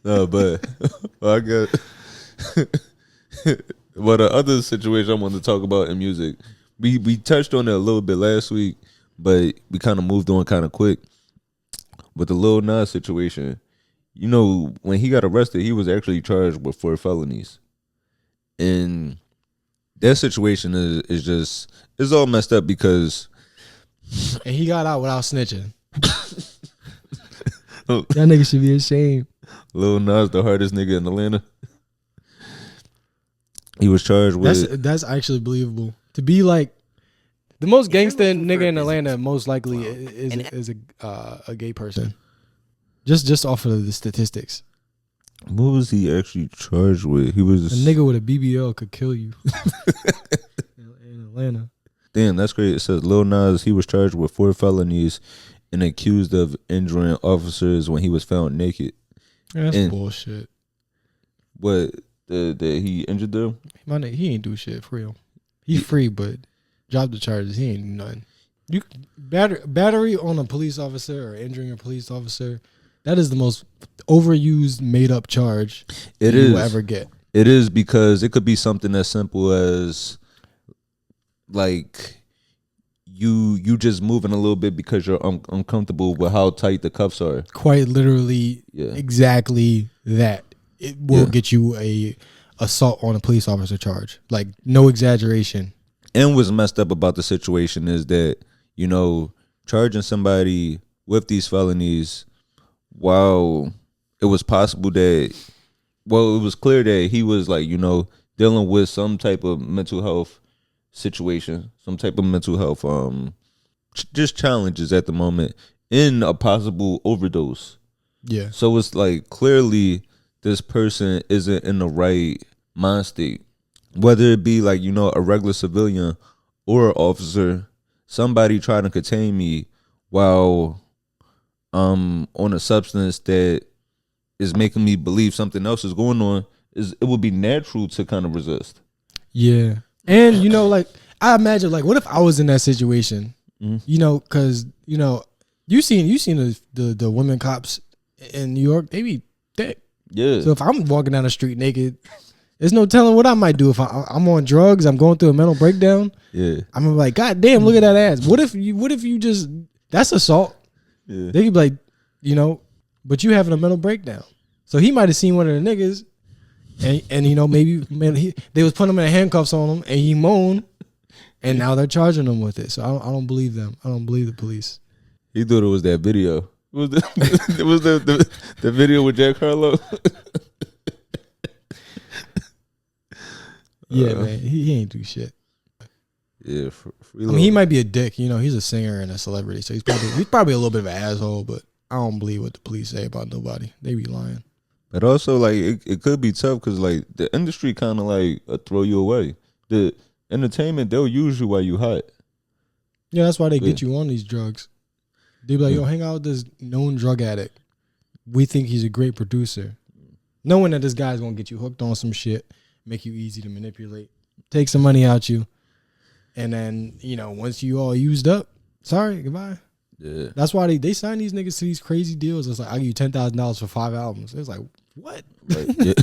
No, but I got. Well, the other situation I wanted to talk about in music, we touched on it a little bit last week, but we kind of moved on kind of quick. With the Lil Nas situation, when he got arrested, he was actually charged with 4 felonies. And that situation is just, it's all messed up because... And he got out without snitching. That nigga should be ashamed. Lil Nas, the hardest nigga in Atlanta. He was charged with. That's actually believable. To be like the most gangster nigga in Atlanta, most likely is a gay person. Just off of the statistics. What was he actually charged with? He was a nigga with a BBL could kill you in Atlanta. Damn, that's great. It says Lil Nas, he was charged with 4 felonies and accused of injuring officers when he was found naked. That's bullshit. What? That he injured them? He ain't do shit for real. He free, but drop the charges. He ain't do nothing. You battery on a police officer or injuring a police officer. That is the most overused, made up charge you will ever get. It is, because it could be something as simple as like you just moving a little bit because you're uncomfortable with how tight the cuffs are. Quite literally, exactly that. It will get you a assault on a police officer charge. Like, no exaggeration. And what's messed up about the situation is that, you know, charging somebody with these felonies, while it was possible that, well, it was clear that he was like, you know, dealing with some type of mental health situation, some type of mental health, just challenges at the moment, in a possible overdose. Yeah. So it's like, clearly this person isn't in the right mind state. Whether it be like, you know, a regular civilian or an officer, somebody trying to contain me while on a substance that is making me believe something else is going on, it would be natural to kind of resist. Yeah. And, you know, like, I imagine, like, what if I was in that situation? You know, because, you know, you seen the women cops in New York, they be thick. Yeah. So if I'm walking down the street naked, there's no telling what I might do. If I'm on drugs, I'm going through a mental breakdown. Yeah. I'm like, God damn, look at that ass. What if you just, that's assault. Yeah. They could be like, you know, but you having a mental breakdown. So he might have seen one of the niggas, and you know, maybe they was putting him in handcuffs on him, and he moaned, and now they're charging him with it. So I don't believe them. I don't believe the police. He thought it was that video. It was the video with Jack Harlow. Yeah, man, he ain't do shit. Yeah, I mean, he might be a dick. You know, he's a singer and a celebrity, so he's probably a little bit of an asshole. But I don't believe what the police say about nobody. They be lying. But also, like, it could be tough because, like, the industry kind of like throw you away. The entertainment, they'll use you while you hot. Yeah, that's why they get you on these drugs. They be like, yo, hang out with this known drug addict. We think he's a great producer. Knowing that this guy's gonna get you hooked on some shit, make you easy to manipulate, take some money out you, and then, you know, once you all used up, sorry, goodbye. Yeah. That's why they sign these niggas to these crazy deals. It's like, I'll give you $10,000 for 5 albums. It's like, what? Right. Yeah.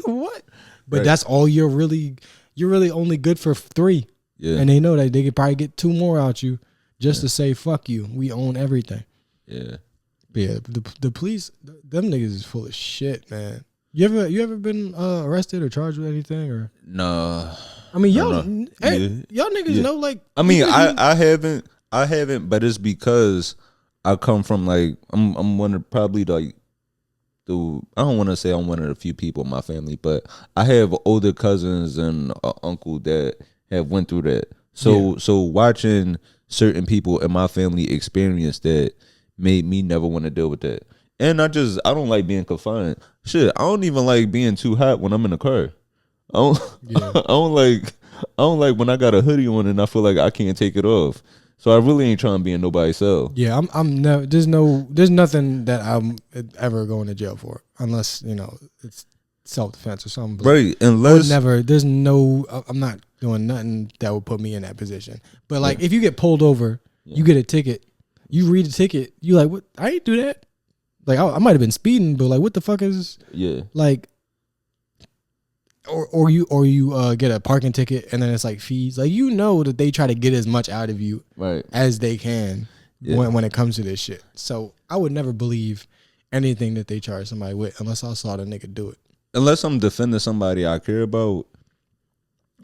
What? But that's all you're really only good for 3. Yeah. And they know that they could probably get 2 more out you just to say, fuck you. We own everything. Yeah. But yeah, the police, them niggas is full of shit, man. You ever been arrested or charged with anything, or? No. I mean, y'all niggas know, like. I mean, I haven't, but it's because I come from, like, I'm one of probably, like, I don't want to say I'm one of the few people in my family, but I have older cousins and an uncle that have went through that. So watching certain people in my family experience that made me never want to deal with that. And I don't like being confined. Shit, I don't even like being too hot when I'm in the car. I don't like when I got a hoodie on and I feel like I can't take it off. So I really ain't trying to be in nobody's cell. Yeah, I'm never. There's nothing that I'm ever going to jail for, unless, you know, it's self-defense or something. But right, unless I'm not doing nothing that would put me in that position. But like, if you get pulled over, you get a ticket, you read the ticket, you like, what? I ain't do that. Like, I might have been speeding, but like, what the fuck is like? Or you get a parking ticket and then it's like fees. Like, you know that they try to get as much out of you as they can when it comes to this shit. So I would never believe anything that they charge somebody with unless I saw the nigga do it. Unless I'm defending somebody I care about,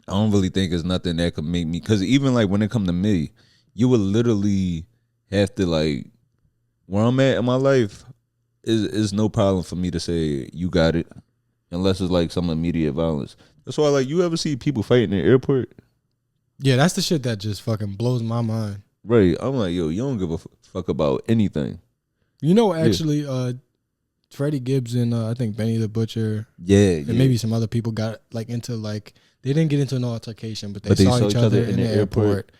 I don't really think it's nothing that could make me. Because even like when it come to me, you would literally have to, like, where I'm at in my life, it's no problem for me to say you got it, unless it's like some immediate violence. That's why, like, you ever see people fighting in the airport? Yeah, that's the shit that just fucking blows my mind. Right. I'm like, yo, you don't give a fuck about anything. You know, actually, Freddie Gibbs and I think Benny the Butcher, and maybe some other people got like into like they didn't get into an altercation, but they saw each other in the airport.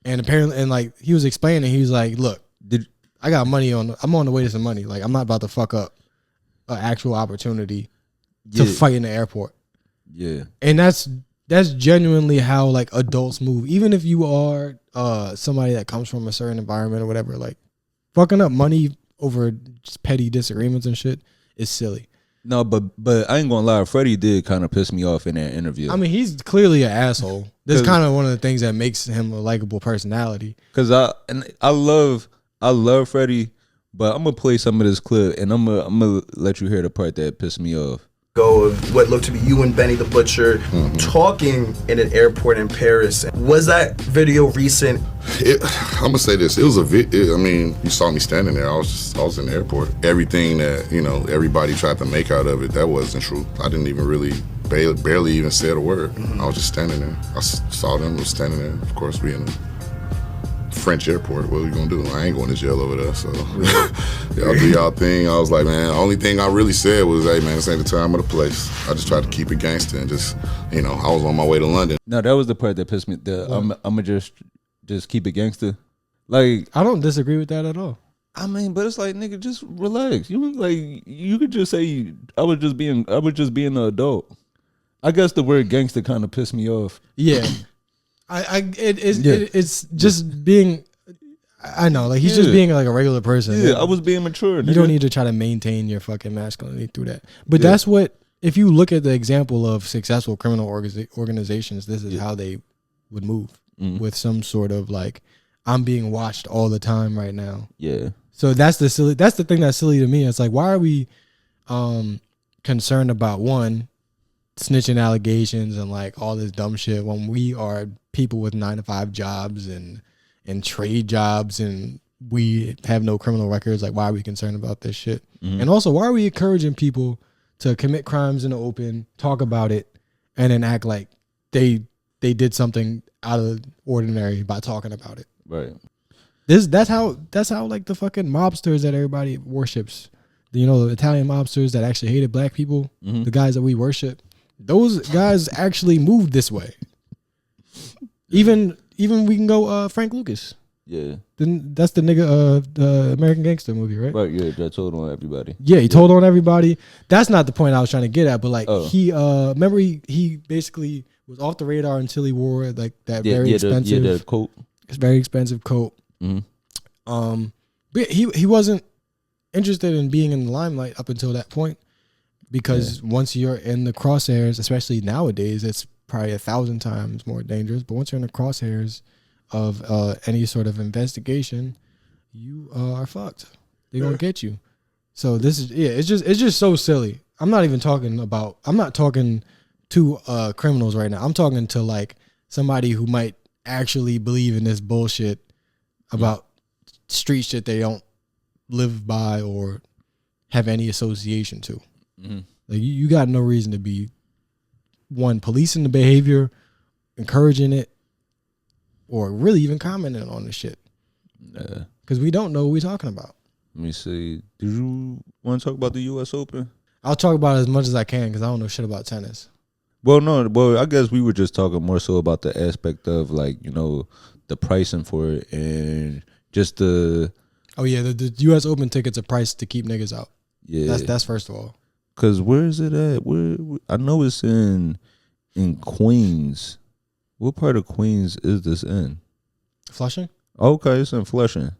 And apparently, and like he was explaining, he was like, "Look, I got money I'm on the way to some money. Like I'm not about to fuck up an actual opportunity to fight in the airport." Yeah, and that's genuinely how like adults move. Even if you are somebody that comes from a certain environment or whatever, like fucking up money over just petty disagreements and shit is silly. No, but I ain't gonna lie, Freddie did kind of piss me off in that interview. I mean, he's clearly an asshole. That's kind of one of the things that makes him a likable personality. Cause I love Freddie, but I'm gonna play some of this clip and I'm gonna let you hear the part that pissed me off. Of what looked to be you and Benny the Butcher talking in an airport in Paris. Was that video recent? I'm gonna say this. It was a video. I mean, you saw me standing there. I was in the airport. Everything that everybody tried to make out of it, that wasn't true. I didn't even really barely even said a word. I was just standing there. I saw them. Was standing there. Of course, we in a French airport. What are we gonna do? I ain't going to jail over there. So y'all do y'all thing. I was like, man, the only thing I really said was, hey man, this ain't the time or the place. I just tried to keep it gangster and just, I was on my way to London. No, that was the part that pissed me. I'ma just keep it gangster. Like, I don't disagree with that at all. I mean, but it's like, nigga, just relax. You could just say I was just being an adult. I guess the word gangster kind of pissed me off. Yeah. It's just being. I know, like he's just being like a regular person. Yeah, I was being mature. You don't need to try to maintain your fucking masculinity through that. But that's what, if you look at the example of successful criminal organizations, this is how they would move with some sort of like, I'm being watched all the time right now. Yeah. So that's the thing that's silly to me. It's like, why are we concerned about one, snitching allegations and like all this dumb shit when we are people with 9-to-5 jobs and trade jobs and we have no criminal records? Like, why are we concerned about this shit? And also, why are we encouraging people to commit crimes in the open, talk about it, and then act like they did something out of the ordinary by talking about it? Right. That's how like the fucking mobsters that everybody worships, the Italian mobsters that actually hated black people, the guys that we worship, those guys actually moved this way. Even we can go Frank Lucas. Yeah. Then that's the nigga the American Gangster movie, right? Right, yeah, that told on everybody. Yeah, he told on everybody. That's not the point I was trying to get at, but like he remember he basically was off the radar until he wore like that very expensive the coat. It's very expensive coat. But he wasn't interested in being in the limelight up until that point, because once you're in the crosshairs, especially nowadays, it's probably 1,000 times more dangerous. But once you're in the crosshairs of any sort of investigation, you are fucked. They're gonna get you. So this is it's just so silly. I'm not talking to criminals right now. I'm talking to like somebody who might actually believe in this bullshit about street shit they don't live by or have any association to. Like you got no reason to be policing the behavior, encouraging it, or really even commenting on the shit. Because we don't know what we're talking about. Let me see. Did you want to talk about the U.S. Open? I'll talk about it as much as I can because I don't know shit about tennis. Well, no. Well, I guess we were just talking more so about the aspect of like, the pricing for it and just the... Oh, yeah. The U.S. Open tickets are priced to keep niggas out. Yeah. That's first of all. Because where is it at? Where I know it's in Queens. What part of Queens is this in? Flushing? Okay, it's in Flushing.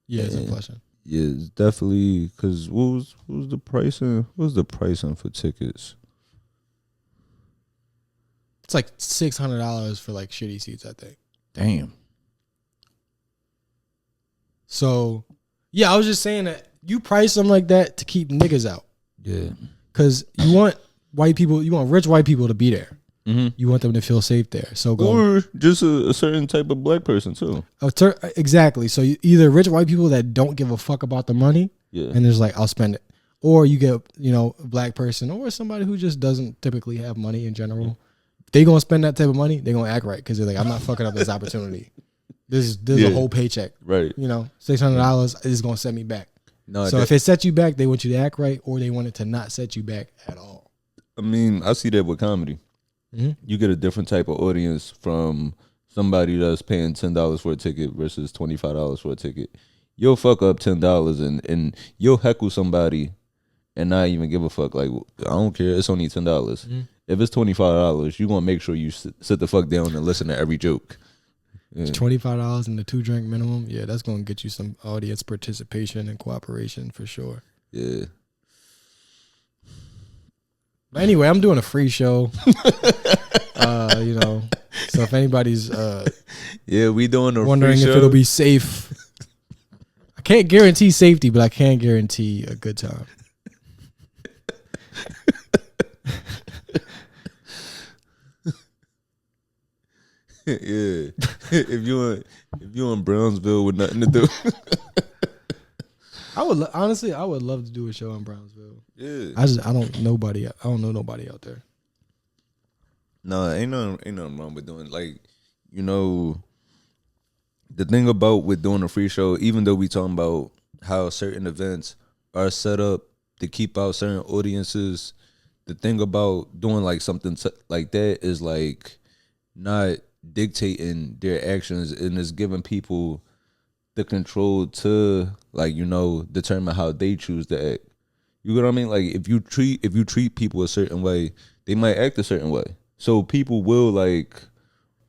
Yeah, it's in Flushing. Yeah, it's definitely, because what was the pricing? What was the pricing for tickets? It's like $600 for like shitty seats, I think. Damn. So, yeah, I was just saying that you price something like that to keep niggas out. Yeah. Because you want rich white people to be there. You want them to feel safe there. So or just a certain type of black person too. Exactly. So either rich white people that don't give a fuck about the money, and there's like, I'll spend it. or you get, you know, a black person or somebody who just doesn't typically have money in general. If they gonna spend that type of money, they gonna act right because they're like, I'm not fucking up this opportunity. This is a whole paycheck, right? You know, $600 is gonna set me back. No, so if it sets you back, they want you to act right, or they want it to not set you back at all. I mean, I see that with comedy. Mm-hmm. You get a different type of audience from somebody that's paying $10 for a ticket versus $25 for a ticket. You'll fuck up $10 and you'll heckle somebody and not even give a fuck. Like, I don't care. It's only $10. Mm-hmm. If it's $25, you're gonna make sure you sit the fuck down and listen to every joke. Yeah. It's $25 and the 2-drink minimum. Yeah, that's gonna get you some audience participation and cooperation for sure. Yeah. But anyway, I'm doing a free show. You know, so if anybody's we doing a wondering free if show. it'll be safe, I can't guarantee safety, but I can guarantee a good time. Yeah, if you in Brownsville with nothing to do, I would honestly, I would love to do a show in Brownsville. Yeah, I don't know nobody out there. No, ain't nothing wrong with doing, like, you know, the thing about with doing a free show, even though we talking about how certain events are set up to keep out certain audiences, the thing about doing like something like that is like not dictating their actions, and is giving people the control to, like, you know, determine how they choose to act. You get what I mean? Like, if you treat people a certain way, they might act a certain way. So people will like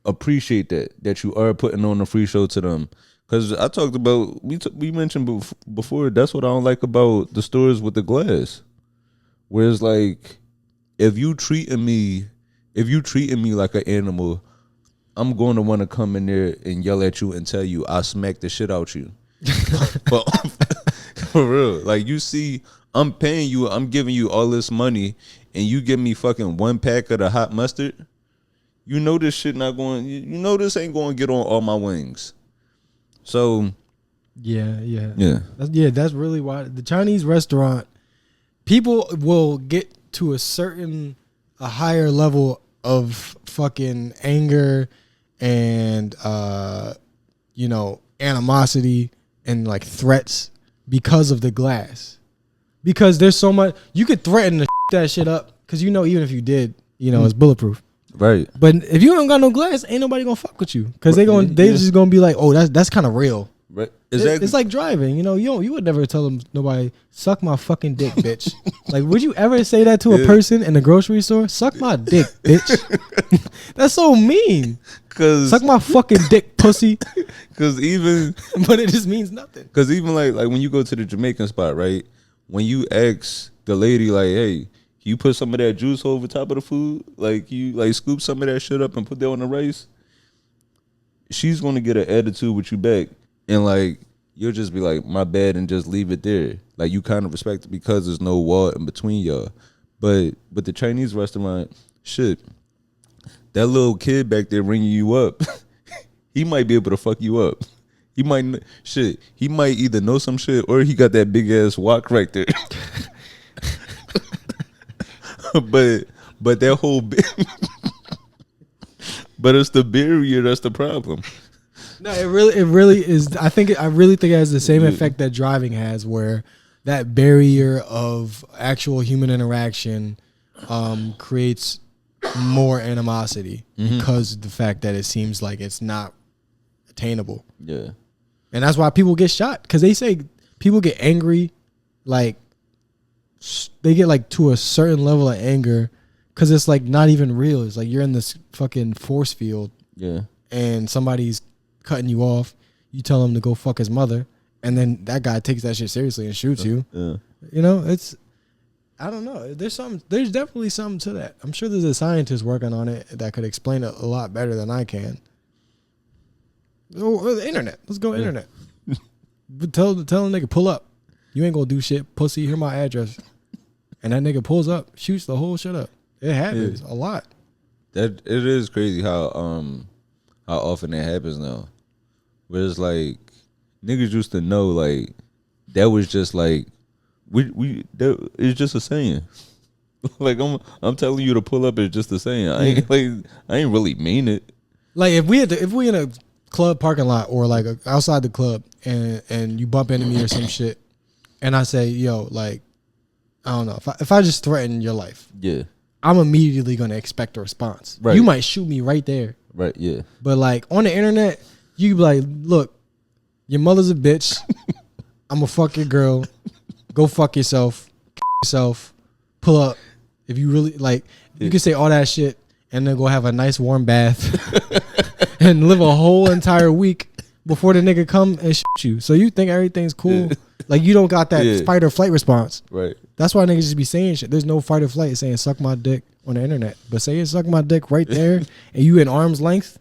appreciate that you are putting on a free show to them. Because I talked about, we mentioned before, that's what I don't like about the stores with the glass. Whereas, like, if you treating me like an animal, I'm going to want to come in there and yell at you and tell you I smack the shit out you. But for real, like, you see, I'm paying you, I'm giving you all this money, and you give me fucking 1 pack of the hot mustard. You know this shit not going. You know this ain't going to get on all my wings. So, yeah. That's really why the Chinese restaurant, people will get to a higher level of fucking anger and you know, animosity and like threats because of the glass. Because there's so much, you could threaten to that shit up, because, you know, even if you did, you know, it's bulletproof. right. But if you don't got no glass, ain't nobody gonna fuck with you, because they just gonna be like, oh, that's kind of real. Right. Exactly. It's like driving, you know. You would never tell nobody, suck my fucking dick, bitch. Like, would you ever say that to a person in the grocery store? Suck my dick, bitch. That's so mean. Suck my fucking dick, pussy. Because even, but it just means nothing. because even like when you go to the Jamaican spot, right? When you ask the lady, like, hey, can you put some of that juice over top of the food? Like, you like scoop some of that shit up and put that on the rice? She's gonna get an attitude with you back. And like, you'll just be like, my bad, and just leave it there. Like, you kind of respect it because there's no wall in between y'all. But the Chinese restaurant, shit, that little kid back there ringing you up, he might be able to fuck you up. He might either know some shit, or he got that big ass wok right there. but that whole but it's the barrier that's the problem. No, it really is. I really think it has the same effect that driving has, where that barrier of actual human interaction creates more animosity because of the fact that it seems like it's not attainable. Yeah. And that's why people get shot, because they say people get angry, like they get like to a certain level of anger because it's like not even real. It's like you're in this fucking force field, and somebody's cutting you off. You tell him to go fuck his mother, and then that guy takes that shit seriously and shoots you. Yeah. You know, I don't know. There's definitely something to that. I'm sure there's a scientist working on it that could explain it a lot better than I can. Or the internet. Let's go internet. But tell a nigga, pull up. You ain't gonna do shit, pussy. Here's my address. And that nigga pulls up, shoots the whole shit up. It happens a lot. That it is crazy how often that happens now. Where it's like, niggas used to know, like, that was just like It's just a saying. Like I'm telling you to pull up. It's just a saying. I ain't really mean it. Like if we in a club parking lot or like outside the club and you bump into me or some shit, and I say, yo, like, I don't know, if I just threaten your life, yeah, I'm immediately gonna expect a response. Right. You might shoot me right there. Right. Yeah. But like on the internet, you be like, look, your mother's a bitch. I'm gonna fuck your girl. Go fuck yourself. Pull up. If you really like, you can say all that shit and then go have a nice warm bath and live a whole entire week before the nigga come and shoot you. So you think everything's cool. Like you don't got that fight or flight response. Right. That's why niggas just be saying shit. There's no fight or flight saying suck my dick on the internet. But saying suck my dick right there and you in arm's length,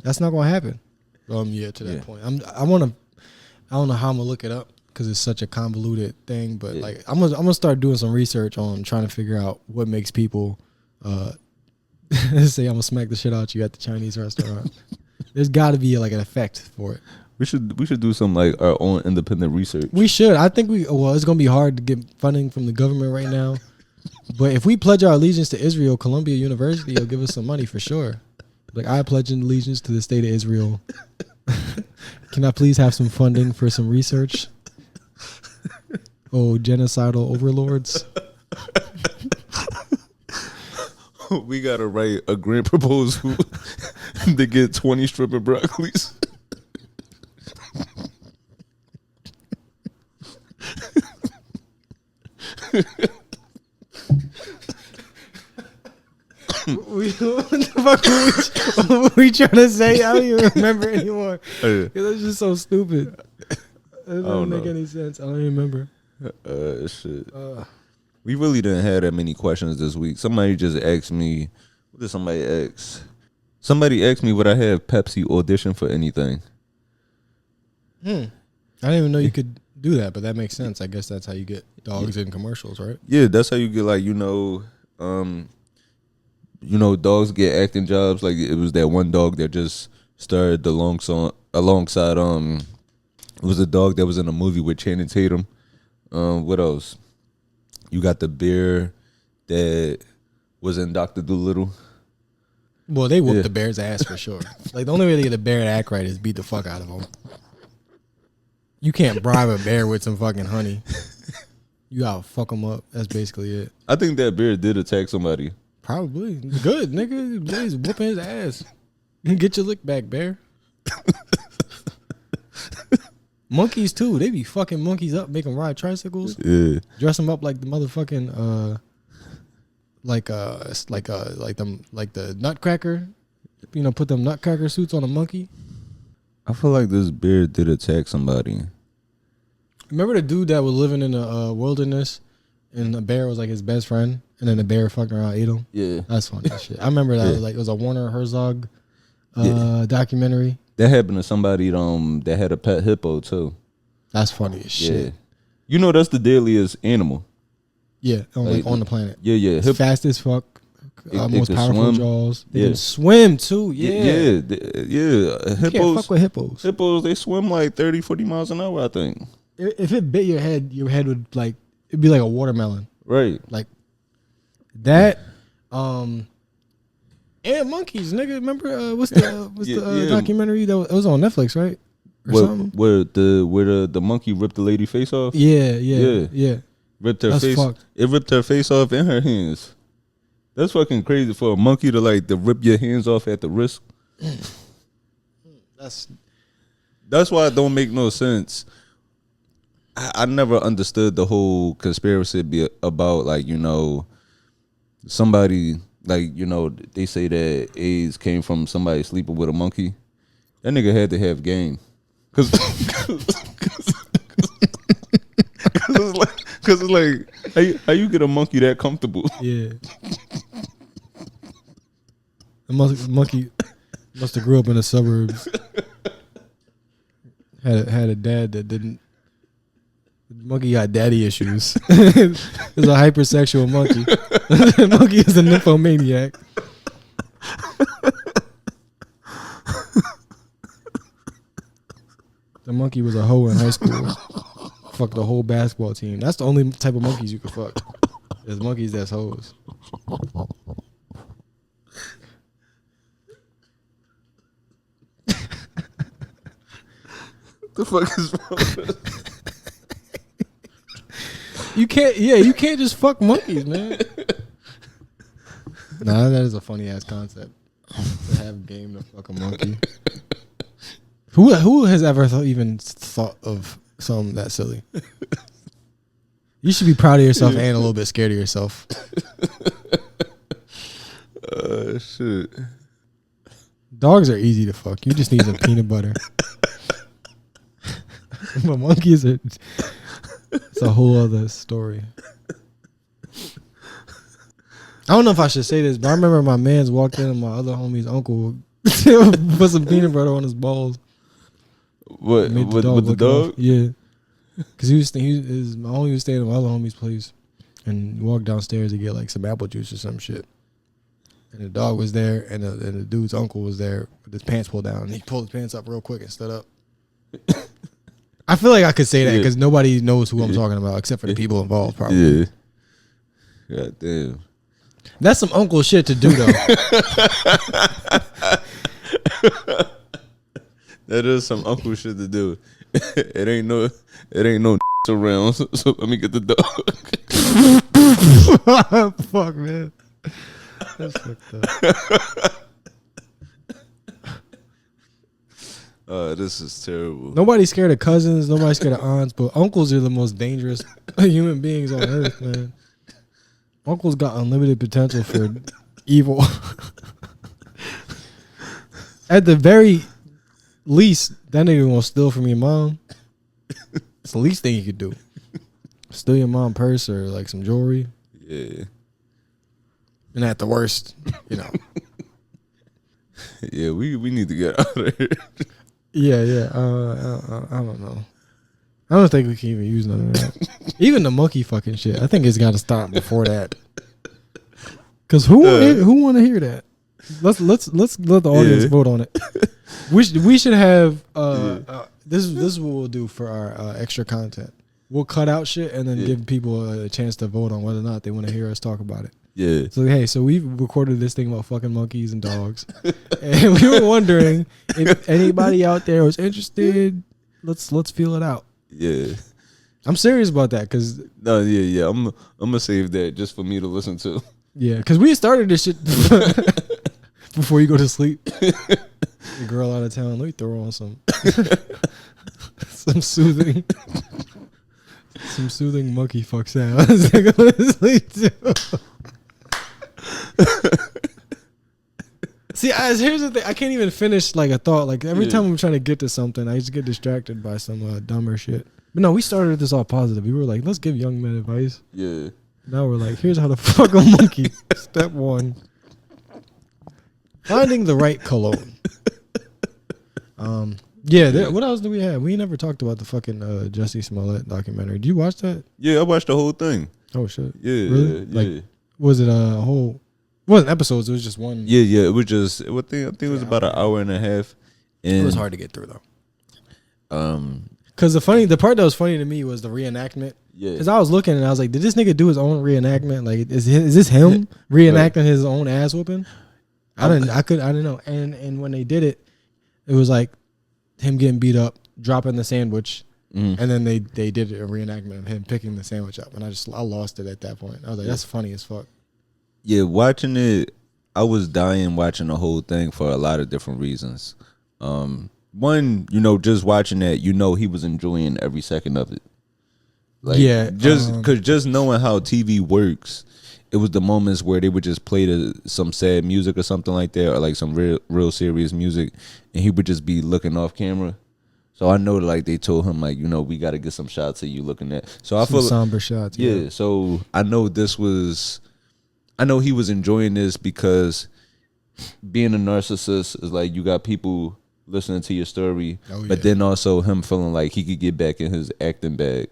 that's not gonna happen. Yeah, to that point. I don't know how I'm gonna look it up because it's such a convoluted thing. But like I'm gonna start doing some research on trying to figure out what makes people say I'm gonna smack the shit out you at the Chinese restaurant. There's got to be like an effect for it. We should do some like our own independent research. We should. I think it's gonna be hard to get funding from the government right now. But if we pledge our allegiance to Israel, Columbia University will give us some money for sure. Like I pledge an allegiance to the state of Israel. Can I please have some funding for some research? Oh, genocidal overlords. We gotta write a grant proposal to get 20 stripper broccolis. What the fuck were we trying to say? I don't even remember anymore. Because it's just so stupid. It doesn't make any sense. I don't even remember. Shit. We really didn't have that many questions this week. Somebody just asked me. What did somebody ask? Somebody asked me would I have Pepsi audition for anything. I didn't even know you could do that, but that makes sense. I guess that's how you get dogs in commercials, right? Yeah, that's how you get like dogs get acting jobs. Like it was that one dog that just starred alongside. It was a dog that was in a movie with Channing Tatum. What else? You got the bear that was in Dr. Dolittle. Well, they whooped the bear's ass for sure. Like the only way to get a bear to act right is beat the fuck out of him. You can't bribe a bear with some fucking honey. You gotta fuck him up. That's basically it. I think that bear did attack somebody. Probably. Good, nigga. He's whooping his ass. Get your lick back, bear. Monkeys too. They be fucking monkeys up, make them ride tricycles. Yeah. Dress them up like the motherfucking like the Nutcracker. You know, put them Nutcracker suits on a monkey. I feel like this bear did attack somebody. Remember the dude that was living in the wilderness and the bear was like his best friend and then the bear fucking around ate him? Yeah. That's funny shit. I remember that. Like it was a Warner Herzog documentary. That happened to somebody that had a pet hippo too. That's funny as shit. Yeah. You know that's the deadliest animal. Yeah, on the planet. Yeah. It's fast as fuck. Most powerful swim. jaws. They can swim too. Yeah. Hippos. You can't fuck with hippos. Hippos, they swim like 30, 40 miles an hour, I think. If it bit your head would like it'd be like a watermelon. Right. Like that. And monkeys, nigga. Remember what's the documentary that was on Netflix, right? Where the monkey ripped the lady face off? Yeah. Ripped her face. Fucked. It ripped her face off and her hands. That's fucking crazy for a monkey to rip your hands off at the wrist. That's why it don't make no sense. I never understood the whole conspiracy about somebody they say that AIDS came from somebody sleeping with a monkey. That nigga had to have game. Cause it's like how you get a monkey that comfortable? Yeah. The monkey must have grew up in the suburbs. Had a dad that didn't. The monkey got daddy issues. It's a hypersexual monkey. The monkey is a nymphomaniac. The monkey was a hoe in high school. fuck the whole basketball team. That's the only type of monkeys you can fuck. There's monkeys that's hoes. The fuck is wrong with You can't just fuck monkeys, man. Nah, that is a funny ass concept. To have game to fuck a monkey. Who has ever even thought of something that silly? You should be proud of yourself and a little bit scared of yourself. Shit. Dogs are easy to fuck. You just need some peanut butter. But monkeys are, it's a whole other story. I don't know if I should say this, but I remember my man's walked in and my other homie's uncle put some peanut butter on his balls. What? With the dog? Yeah. Because my homie was staying at my other homie's place and walked downstairs to get like some apple juice or some shit. And the dog was there and the dude's uncle was there with his pants pulled down. And he pulled his pants up real quick and stood up. I feel like I could say that because nobody knows who I'm talking about except for the people involved, probably. Yeah. God damn. That's some uncle shit to do, though. That is some uncle shit to do. It ain't no around, so let me get the dog. Fuck, man. That's fucked up. This is terrible. Nobody's scared of cousins. Nobody's scared of aunts, but uncles are the most dangerous human beings on earth, man. Uncles got unlimited potential for evil. At the very least, that nigga gonna steal from your mom. It's the least thing you could do. Steal your mom purse or like some jewelry. Yeah. And at the worst, you know. Yeah, we need to get out of here. Yeah. I don't know. I don't think we can even use none of that. Even the monkey fucking shit. I think it's got to stop before that. Cause who want to hear that? Let's let the audience vote on it. We should have this is what we'll do for our extra content. We'll cut out shit and then give people a chance to vote on whether or not they want to hear us talk about it. Yeah. So hey, we've recorded this thing about fucking monkeys and dogs, and we were wondering if anybody out there was interested. Let's feel it out. Yeah. I'm serious about that because yeah. I'm gonna save that just for me to listen to. Yeah, because we started this shit before you go to sleep. The girl out of town, let me throw on some soothing monkey fuck sounds. I go to sleep too. See, here's the thing. I can't even finish like a thought. Like every time I'm trying to get to something, I just get distracted by some dumber shit. But no, we started this all positive. We were like, let's give young men advice. Yeah. Now we're like, here's how to fuck a monkey. Step 1. Finding the right cologne. What else do we have? We never talked about the fucking Jussie Smollett documentary. Did you watch that? Yeah, I watched the whole thing. Oh shit. Yeah. Really? Yeah. Was it a whole? It wasn't episodes. It was just one. Yeah. It was just. I think it was about an hour and a half. And It was hard to get through though. Because the part that was funny to me was the reenactment. Yeah. Because I was looking and I was like, did this nigga do his own reenactment? Like, is this him reenacting his own ass whooping? I didn't know. And when they did it, it was like him getting beat up, dropping the sandwich, and then they did a reenactment of him picking the sandwich up, and I lost it at that point. I was like, that's funny as fuck. Yeah, watching it, I was dying watching the whole thing for a lot of different reasons. One, just watching that, he was enjoying every second of it. Like, just knowing how TV works, it was the moments where they would just play some sad music or something like that, or like some real serious music, and he would just be looking off camera. So I know, like, they told him, like, we got to get some shots of you looking at. So I feel somber shots. Yeah. So I know he was enjoying this because being a narcissist is like you got people listening to your story, but then also him feeling like he could get back in his acting bag.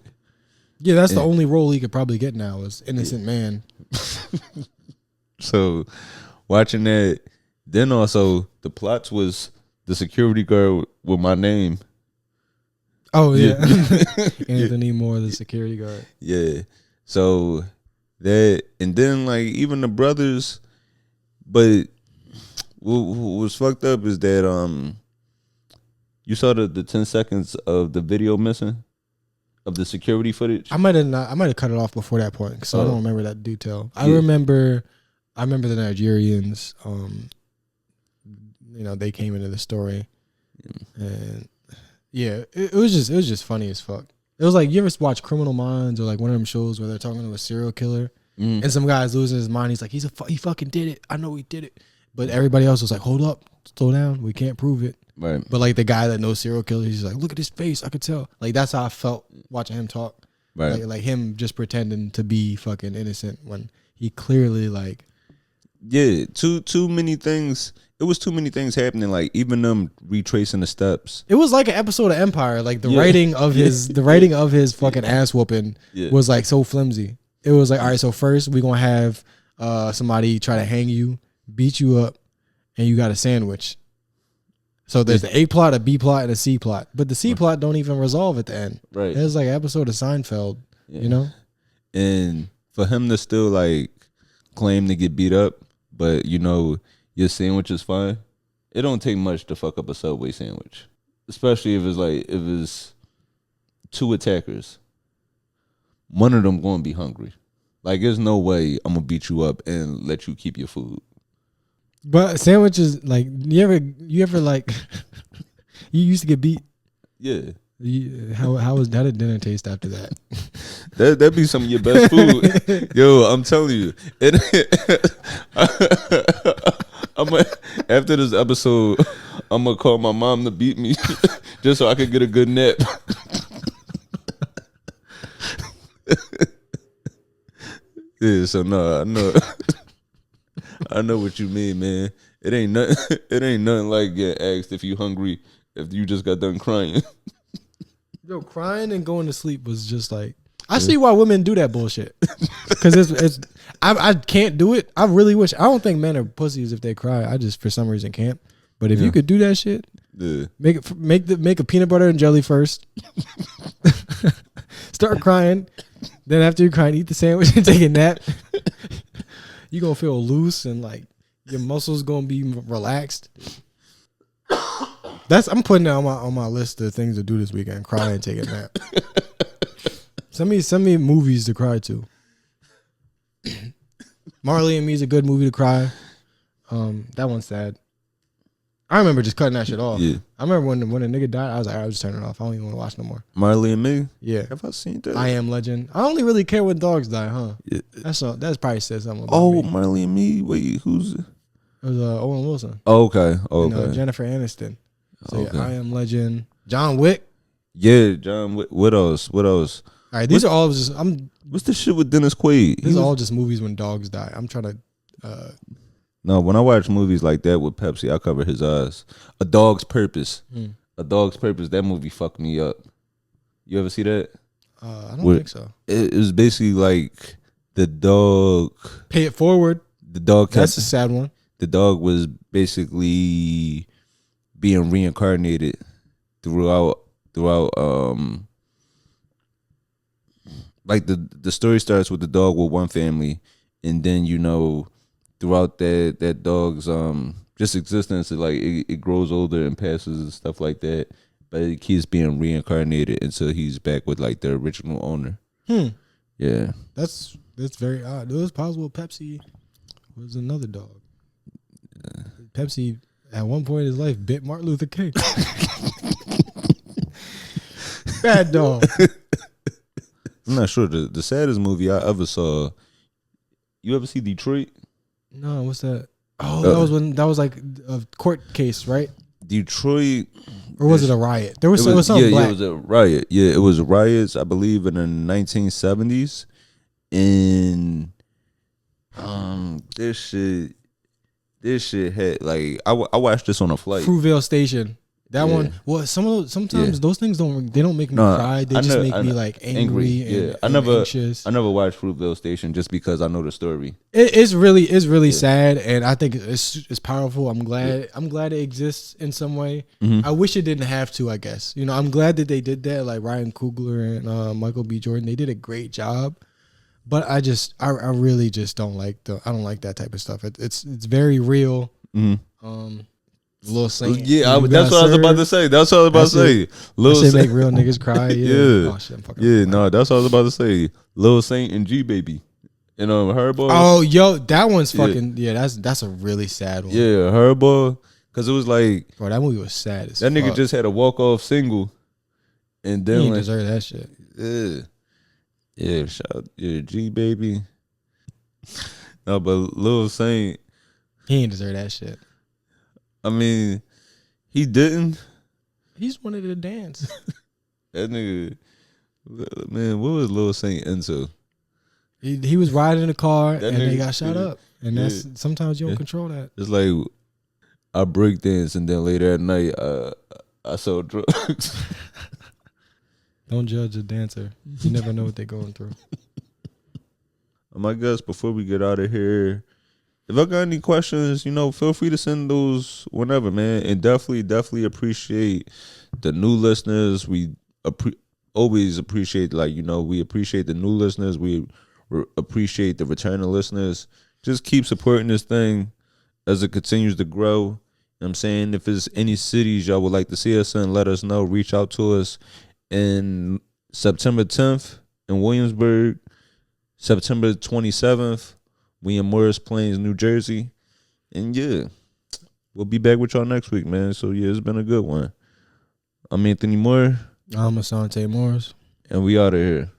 Yeah, that's the only role he could probably get now is innocent man. So watching that, then also the plots was the security guard with my name. Oh yeah, Anthony Moore, the security guard. Yeah. So that, and then like even the brothers, but what was fucked up is that you saw the 10 seconds of the video missing of the security footage. I might have cut it off before that point, so I don't remember that detail. I Yeah. remember the Nigerians. They came into the story, and yeah, it was just funny as fuck. It was like, you ever watch Criminal Minds or like one of them shows where they're talking to a serial killer and some guy's losing his mind. He's like, he fucking did it. I know he did it. But everybody else was like, hold up, slow down. We can't prove it. Right. But like the guy that knows serial killers, he's like, look at his face. I could tell. Like that's how I felt watching him talk. Right. Like him just pretending to be fucking innocent when he clearly like. Yeah. Too many things. It was too many things happening. Like even them retracing the steps. It was like an episode of Empire. Like the writing of his fucking ass whooping was like so flimsy. It was like, all right, so first we gonna have somebody try to hang you, beat you up, and you got a sandwich. So there's the A plot, a B plot, and a C plot. But the C plot don't even resolve at the end. Right. It's like an episode of Seinfeld, you know? And for him to still like claim to get beat up, but your sandwich is fine. It don't take much to fuck up a Subway sandwich. Especially if it's two attackers. One of them gonna be hungry. Like there's no way I'm gonna beat you up and let you keep your food. But sandwiches, like you ever like you used to get beat? Yeah. How did dinner taste after that? That'd be some of your best food. Yo, I'm telling you. After this episode, I'm gonna call my mom to beat me just so I could get a good nap. Yeah, so no, I know what you mean, man. It ain't nothing like getting asked if you hungry if you just got done crying. Yo, crying and going to sleep was just like, I see why women do that bullshit. Because I can't do it. I really wish. I don't think men are pussies if they cry. I just for some reason can't. But if you could do that shit, make a peanut butter and jelly first. Start crying. Then after you're crying, eat the sandwich and take a nap. You gonna feel loose and like your muscles gonna be relaxed. I'm putting that on my list of things to do this weekend. Cry and take a nap. Send me movies to cry to. Marley and Me's a good movie to cry. That one's sad. I remember just cutting that shit off. Yeah. I remember when a nigga died, I was like, I was just turning it off. I don't even want to watch no more. Marley and Me? Yeah. Have I seen that? I Am Legend. I only really care when dogs die, huh? Yeah. That's probably said something about me. Marley and Me? Wait, who's it? It was Owen Wilson. Oh, okay. And, Jennifer Aniston. So yeah, I Am Legend. John Wick. Yeah, John Wick. What else? All right, these are all just what's the shit with Dennis Quaid? These are all just movies when dogs die. I'm trying to No, when I watch movies like that with Pepsi, I cover his eyes. A Dog's Purpose. A Dog's Purpose. That movie fucked me up. You ever see that? I don't think so. It was basically like the dog. Pay It Forward. The dog. That's a sad one. The dog was basically being reincarnated throughout. Like the story starts with the dog with one family, and then throughout that dog's just existence, it grows older and passes and stuff like that. But it keeps being reincarnated until he's back with like the original owner. Yeah. That's very odd. It was possible Pepsi was another dog. Yeah. Pepsi at one point in his life bit Martin Luther King. Bad dog. I'm not sure. The saddest movie I ever saw. You ever see Detroit? No, what's that? Oh, that was like a court case, right? Detroit, or was it a riot? There was something black. Yeah, it was a riot. Yeah, it was riots. I believe in the 1970s. And this shit had like I watched this on a flight. Fruitvale Station. That one. Well, sometimes those things don't make me cry. They just make me like angry. And anxious. I never watched Fruitvale Station just because I know the story. It's really sad, and I think it's powerful. I'm glad it exists in some way. I wish it didn't have to. I guess I'm glad that they did that. Like Ryan Coogler and Michael B. Jordan, they did a great job. But I really just don't like that type of stuff. It's very real. Lil Saint. Yeah, that's what I was about to say. Lil Saint make real niggas cry. Yeah. Oh, shit, I'm fucking that's what I was about to say. Lil Saint and G Baby. Her boy. Oh, yo, that one's fucking that's a really sad one. Yeah, her boy. Cause it was like, bro, that movie was sad as that nigga just had a walk-off single. And then he didn't deserve that shit. Yeah. Yeah, shout out, G Baby. No, but Lil Saint, he ain't deserve that shit. I mean, he didn't. He just wanted to dance. That nigga, man, what was Lil Saint into? He was riding in a car and they got shot up. And that's sometimes you don't control that. It's like I break dance and then later at night I sell drugs. Don't judge a dancer. You never know what they're going through. I guess before we get out of here, if I got any questions, feel free to send those whenever, man. And definitely appreciate the new listeners. We always appreciate, we appreciate the new listeners. We appreciate the returning listeners. Just keep supporting this thing as it continues to grow. You know what I'm saying? If there's any cities y'all would like to see us in, let us know. Reach out to us. In September 10th in Williamsburg, September 27th, we in Morris Plains, New Jersey. And we'll be back with y'all next week, man. So it's been a good one. I'm Anthony Moore. I'm Asante Morris. And we out of here.